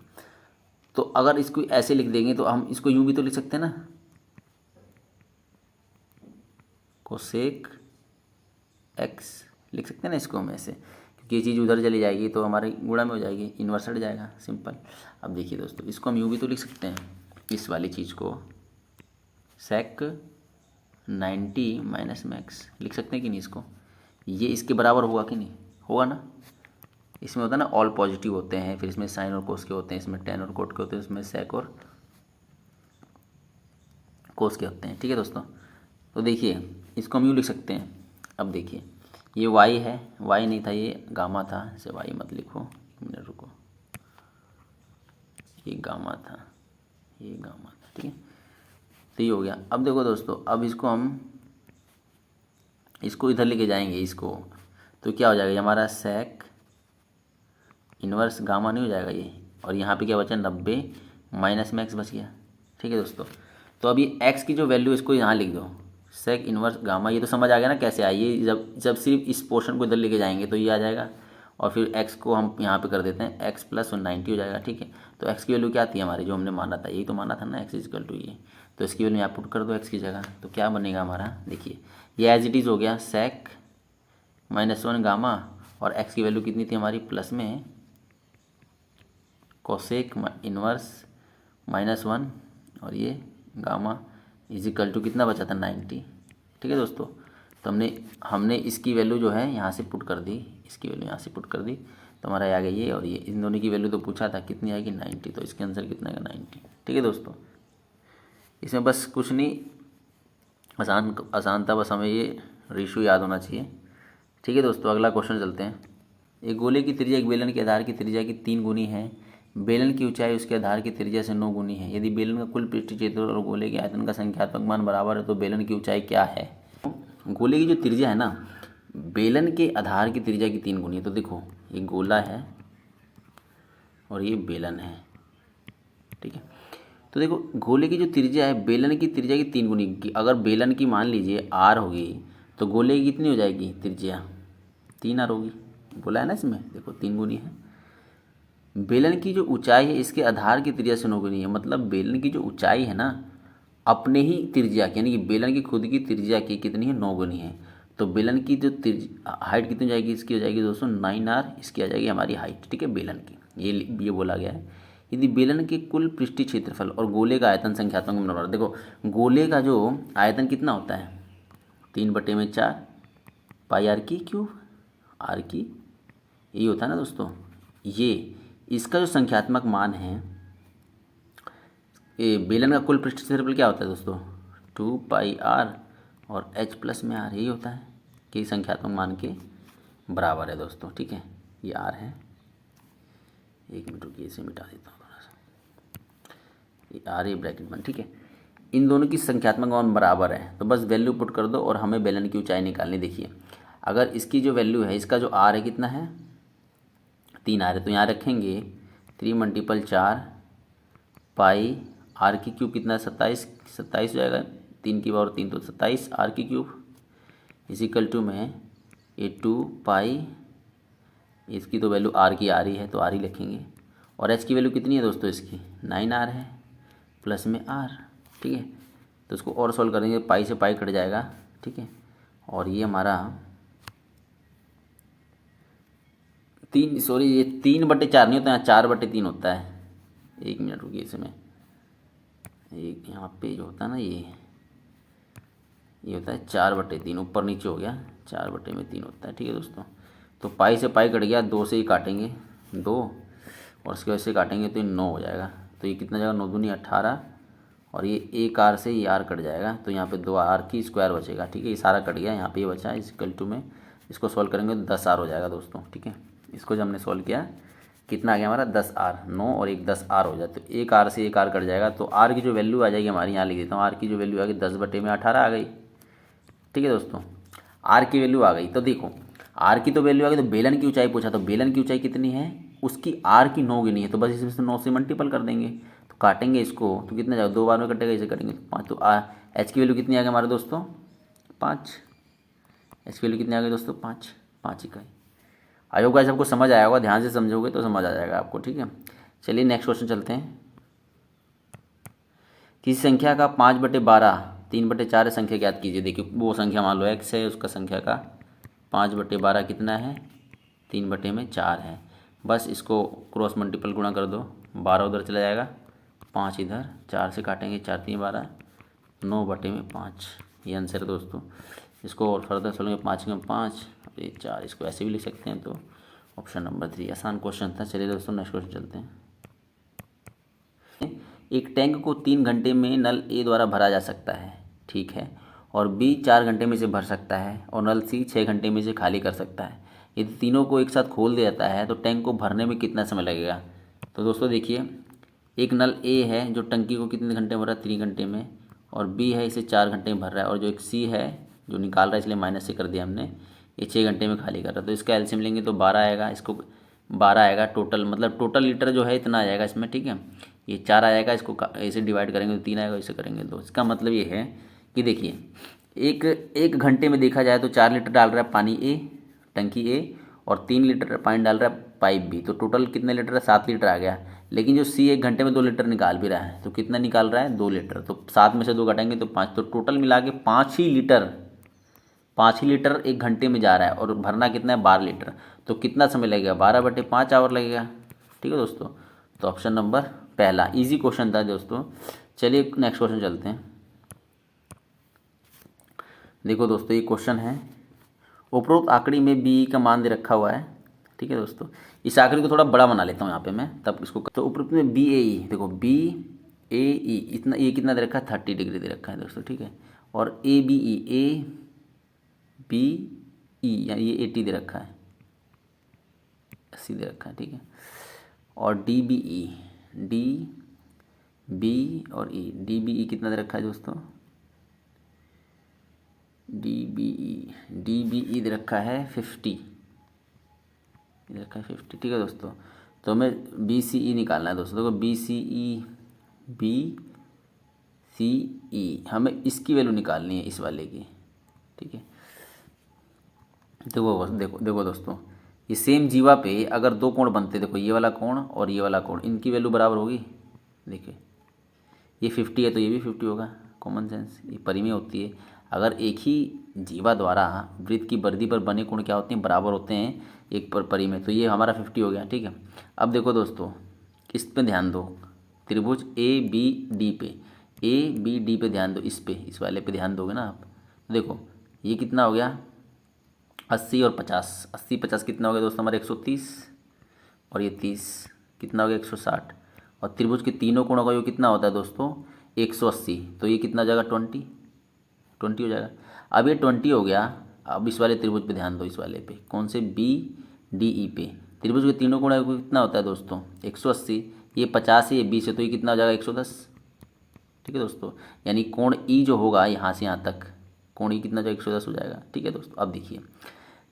तो अगर इसको ऐसे लिख देंगे तो हम इसको यूं भी तो लिख सकते हैं ना, कोसेक x लिख सकते हैं ना इसको हम ऐसे, क्योंकि ये चीज़ उधर चली जाएगी तो हमारे गुणा में हो जाएगी, इन्वर्स हट जाएगा, सिंपल। अब देखिए दोस्तों, इसको हम यूं भी तो लिख सकते हैं, इस वाली चीज़ को सेक 90 माइनस मैक्स लिख सकते हैं कि नहीं इसको, ये इसके बराबर होगा कि नहीं, होगा ना। इसमें होता है ना ऑल पॉजिटिव होते हैं, फिर इसमें साइन और कोस के होते हैं, इसमें टेन और कोट के होते हैं, इसमें सेक और कोस के होते हैं। ठीक है दोस्तों, तो देखिए इसको हम यूँ लिख सकते हैं। अब देखिए ये वाई है, वाई नहीं था, ये गामा था, इसे वाई मत लिखो, एक मिनट रुको, ये गामा था, ये गामा था। ठीक है, तो ये हो गया। अब देखो दोस्तों, अब इसको हम इसको इधर लेके जाएंगे इसको, तो क्या हो जाएगा हमारा सेक इन्वर्स गामा नहीं हो जाएगा ये, और यहाँ पे क्या बचा 90 माइनस में एक्स बच गया। ठीक है दोस्तों, तो अभी एक्स की जो वैल्यू इसको यहाँ लिख दो, सेक इन्वर्स गामा, ये तो समझ आ गया ना कैसे आई, ये जब सिर्फ इस पोर्शन को इधर लेके जाएंगे तो ये आ जाएगा, और फिर एक्स को हम यहाँ पे कर देते हैं एक्स प्लस 90 हो जाएगा। ठीक है, तो एक्स की वैल्यू क्या आती है हमारी, जो हमने माना था, यही तो माना था ना, एक्स इजिकल टू ये, तो इसकी वैल्यू यहाँ पुट कर दो एक्स की जगह, तो क्या बनेगा हमारा, देखिए ये एज इट इज़ हो गया, सेक -1 गामा, और एक्स की वैल्यू कितनी थी हमारी, प्लस में कोसेक इन्वर्स -1, और ये गामा इजिकल टू कितना बचा था 90। ठीक है दोस्तों, तो हमने इसकी वैल्यू जो है यहाँ से पुट कर दी, इसकी वैल्यू यहाँ से पुट कर दी, तो हमारा आ गया ये, और ये इन दोनों की वैल्यू तो पूछा था कितनी आएगी 90, तो इसके आंसर कितना आएगा 90। ठीक है दोस्तों, इसमें बस कुछ नहीं, आसान था, बस हमें ये रेशियो याद होना चाहिए। ठीक है दोस्तों, अगला क्वेश्चन चलते हैं। एक गोले की त्रिज्या एक बेलन के आधार की त्रिज्या की 3 गुनी है, बेलन की ऊंचाई उसके आधार की त्रिज्या से 9 गुनी है। यदि बेलन का कुल पृष्ठीय क्षेत्र और गोले के आयतन का संख्यात्मक मान बराबर है तो बेलन की ऊंचाई क्या है। गोले की जो त्रिज्या है ना, बेलन के आधार की त्रिज्या की 3 गुनी है। तो देखो ये गोला है और ये बेलन है। ठीक है, तो देखो गोले की जो त्रिज्या है बेलन की त्रिज्या की 3 गुनी की, अगर बेलन की मान लीजिए आर होगी तो गोले की कितनी हो जाएगी त्रिज्या, 3 आर होगी। गोला है ना, इसमें देखो 3 गुनी है। बेलन की जो ऊंचाई है इसके आधार की त्रिज्या से 9 गुनी है, मतलब बेलन की जो ऊंचाई है ना अपने ही त्रिज्या की, यानी कि बेलन की खुद की त्रिज्या की कितनी है 9 गुनी है। तो बेलन की जो हाइट कितनी हो जाएगी, इसकी हो जाएगी दोस्तों 9r, इसकी आ जाएगी हमारी हाइट। ठीक है, बेलन की ये बोला गया है। यदि बेलन के कुल पृष्ठीय क्षेत्रफल और गोले का आयतन संख्यात्मक में बराबर, देखो गोले का जो आयतन कितना होता है 3/4 पाई आर की क्यूब, आर की यही होता है ना दोस्तों। ये इसका जो संख्यात्मक मान है, ये बेलन का कुल पृष्ठीय क्षेत्रफल क्या होता है दोस्तों 2πr, और h प्लस में r, यही होता है कि संख्यात्मक मान के बराबर है दोस्तों। ठीक है, ये r है, एक मिनट रुकिए इसे मिटा देता हूँ थोड़ा सा, ये r, ये ब्रैकेट बन। ठीक है, इन दोनों की संख्यात्मक मान बराबर है, तो बस वैल्यू पुट कर दो और हमें बेलन की ऊंचाई निकालनी। देखिए अगर इसकी जो वैल्यू है, इसका जो आर है कितना है, 3 आर है, तो यहाँ रखेंगे 3 मल्टीपल 4 पाई आर की क्यूब कितना है 27, 27 हो जाएगा, 3 की पावर 3 तो 27 आर की क्यूब इजिकल टू में ये 2 पाई, इसकी तो वैल्यू आर की आ रही है तो आर ही लिखेंगे। और एच की वैल्यू कितनी है दोस्तों, इसकी 9 आर है प्लस में आर। ठीक है, तो इसको और सॉल्व करेंगे, पाई से पाई कट जाएगा। ठीक है, और ये हमारा 3 सॉरी ये 3/4 नहीं होता है, 4/3 होता है। 1 मिनट रुकिए, इसमें एक यहाँ पे जो होता है ना ये होता है 4/3, ऊपर नीचे हो गया, 4/3 होता है। ठीक है दोस्तों, तो पाई से पाई कट गया, 2 से ही काटेंगे 2, और इसके वजह से काटेंगे तो ये 9 हो जाएगा। तो ये कितना जाएगा, 9 दूनी 18, और ये एक आर से ये आर कट जाएगा, तो यहाँ पे 2 आर की स्क्वायर बचेगा। ठीक है, ये सारा कट गया, यहाँ पे ये बचा है इक्वल टू में, इसको सॉल्व करेंगे तो 10 आर हो जाएगा दोस्तों। ठीक है, इसको जब हमने सॉल्व किया कितना आ गया हमारा 10 आर, 9 और एक 10 आर हो जाए, तो एक आर से एक आर कट जाएगा, तो आर की जो वैल्यू आ जाएगी हमारी, यहाँ लिख देता हूँ, आर की जो वैल्यू आ गई 10/18 आ गई। ठीक है दोस्तों, आर की वैल्यू आ गई, तो देखो आर की तो वैल्यू आ गई, तो बेलन की ऊंचाई पूछा, तो बेलन की ऊंचाई कितनी है, उसकी आर की 9 गिनी है, तो बस इसमें से 9 से मल्टीपल कर देंगे, तो काटेंगे इसको तो कितना जाएगा, 2 बार में कटेगा, इसे करेंगे 5, तो एच की वैल्यू कितनी आ गई हमारे दोस्तों 5, एच की वैल्यू कितनी आ गई दोस्तों 5 इकाई। आई होप गाइस आपको समझ आया होगा, ध्यान से समझोगे तो समझ आ जाएगा आपको। ठीक है, चलिए नेक्स्ट क्वेश्चन चलते हैं। किसी संख्या का 5/12 3/4 संख्या ज्ञात कीजिए। देखिए वो संख्या मान लो x है, उसका संख्या का 5/12 कितना है, 3/4 है। बस इसको क्रॉस मल्टीपल गुणा कर दो, 12 उधर चला जाएगा, 5 इधर, 4 से काटेंगे, 4 3 12, 9/5 ये आंसर है दोस्तों। इसको और फर्दर चलेंगे, 5 में 5 और ये 4, इसको ऐसे भी लिख सकते हैं, तो ऑप्शन नंबर 3 आसान क्वेश्चन था। चलिए दोस्तों नेक्स्ट क्वेश्चन चलते हैं। एक टैंक को 3 घंटे में नल ए द्वारा भरा जा सकता है, ठीक है, और बी 4 घंटे में से भर सकता है, और नल सी 6 घंटे में से खाली कर सकता है। यदि तीनों को एक साथ खोल दिया जाता है तो टैंक को भरने में कितना समय लगेगा। तो दोस्तों देखिए, एक नल ए है जो टंकी को कितने घंटे में भर रहा है, 3 घंटे में, और बी है इसे 4 घंटे में भर रहा है, और जो एक सी है जो निकाल रहा है, इसलिए माइनस से कर दिया हमने, ये 6 घंटे में खाली कर रहा है। तो इसका एलसीएम लेंगे तो 12 आएगा, इसको 12 आएगा टोटल, मतलब टोटल लीटर जो है इतना आ जाएगा इसमें। ठीक है, ये 4 आएगा, इसको ऐसे डिवाइड करेंगे तो 3 आएगा, इसे करेंगे 2। इसका मतलब ये है कि देखिए एक घंटे में देखा जाए तो 4 लीटर डाल रहा है पानी ए, टंकी ए, और 3 लीटर पानी डाल रहा है पाइप बी, तो टोटल कितने लीटर है, 7 लीटर आ गया। लेकिन जो सी 1 घंटे में 2 लीटर निकाल भी रहा है, तो कितना निकाल रहा है, 2 लीटर, तो 7 में से 2 घटाएंगे तो 5, तो टोटल मिला के 5 ही लीटर 1 घंटे में जा रहा है, और भरना कितना है 12 लीटर, तो कितना समय लगेगा, 12/5 आवर लगेगा। ठीक है दोस्तों, तो ऑप्शन नंबर पहला, इजी क्वेश्चन था दोस्तों। चलिए नेक्स्ट क्वेश्चन चलते हैं। देखो दोस्तों, ये क्वेश्चन है, उपरोक्त आंकड़ी में बी का मान दे रखा हुआ है। ठीक है दोस्तों, इस आंकड़ी को थोड़ा बड़ा बना लेता हूँ यहाँ पे मैं, तब इसको, तो उपरोक्त में बी ए ई, देखो बी ए ई इतना, ये कितना दे रखा है, 30 डिग्री दे रखा है दोस्तों। ठीक है, और ए बी ई यानी ये 80 दे रखा है, 80 दे रखा है। ठीक है, और डी बी ई कितना दे रखा है दोस्तों, डी बी ई दे रखा है 50, दे रखा है 50। ठीक है दोस्तों, तो हमें बी सी ई निकालना है दोस्तों। देखो बी सी ई हमें इसकी वैल्यू निकालनी है, इस वाले की। ठीक है, देखो दोस्तों, ये सेम जीवा पे अगर 2 कोण बनते, देखो ये वाला कोण और ये वाला कोण, इनकी वैल्यू बराबर होगी। देखिए ये 50 है तो ये भी 50 होगा, कॉमन सेंस, ये परिमेय होती है। अगर एक ही जीवा द्वारा वृत्त की परिधि पर बने कोण क्या होते हैं, बराबर होते हैं एक पर परिमेय, तो ये हमारा 50 हो गया। ठीक है, अब देखो दोस्तों, इस पे ध्यान दो, त्रिभुज ए बी डी पे ध्यान दो, इस वाले पे ध्यान दोगे ना आप। देखो ये कितना हो गया, 80 और 50, 80 50 कितना हो गया दोस्तों हमारे 130, और ये 30 कितना हो गया 160, और त्रिभुज के तीनों कोणों का योग कितना होता है दोस्तों 180, तो ये कितना हो जाएगा 20 हो जाएगा। अब ये 20 हो गया, अब इस वाले त्रिभुज पे ध्यान दो, इस वाले पे, कौन से, बी डी ई पे, त्रिभुज के तीनों कोणों का कितना होता है दोस्तों 180, ये 50 है, ये 20 है, तो ये कितना हो जाएगा 110। ठीक है दोस्तों, यानी कोण ई जो होगा यहाँ से यहाँ तक, कोण ई कितना जो 110 हो जाएगा। ठीक है दोस्तों, अब देखिए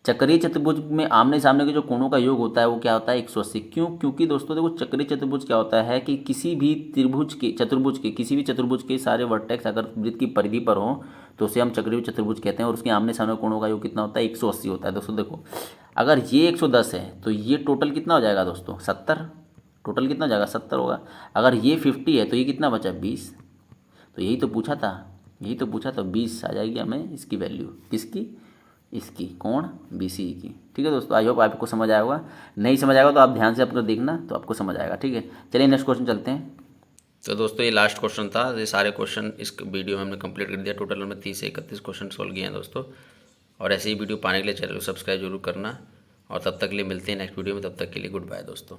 चक्रीय चतुर्भुज में आमने सामने के जो कोणों का योग होता है वो क्या होता है 180। क्यों? क्योंकि दोस्तों देखो चक्रीय चतुर्भुज क्या होता है कि किसी भी किसी भी चतुर्भुज के सारे वर्टेक्स अगर वृत्त की परिधि पर हो तो उसे हम चक्रीय चतुर्भुज कहते हैं, और उसके आमने सामने कोणों का योग कितना होता है 180 होता है। दोस्तों देखो अगर ये 110 है तो ये टोटल कितना हो जाएगा दोस्तों 70, टोटल कितना हो जाएगा 70 होगा। अगर ये 50 है तो ये कितना बचा 20, तो यही तो पूछा था, 20 आ जाएगी हमें इसकी वैल्यू, किसकी, इसकी कोण BC की। ठीक है दोस्तों, आई होप आपको समझ आया होगा, नहीं समझ आएगा तो आप ध्यान से अपना देखना तो आपको समझ आएगा। ठीक है, चलिए नेक्स्ट क्वेश्चन चलते हैं। तो दोस्तों ये लास्ट क्वेश्चन था, ये सारे क्वेश्चन इस वीडियो में हमने कंप्लीट कर दिया। टोटल हमने 30 से 31 क्वेश्चन सोल्व किए हैं दोस्तों, और ऐसे ही वीडियो पाने के लिए चैनल को सब्सक्राइब जरूर करना, और तब तक के लिए मिलते हैं नेक्स्ट वीडियो में, तब तक के लिए गुड बाय दोस्तों।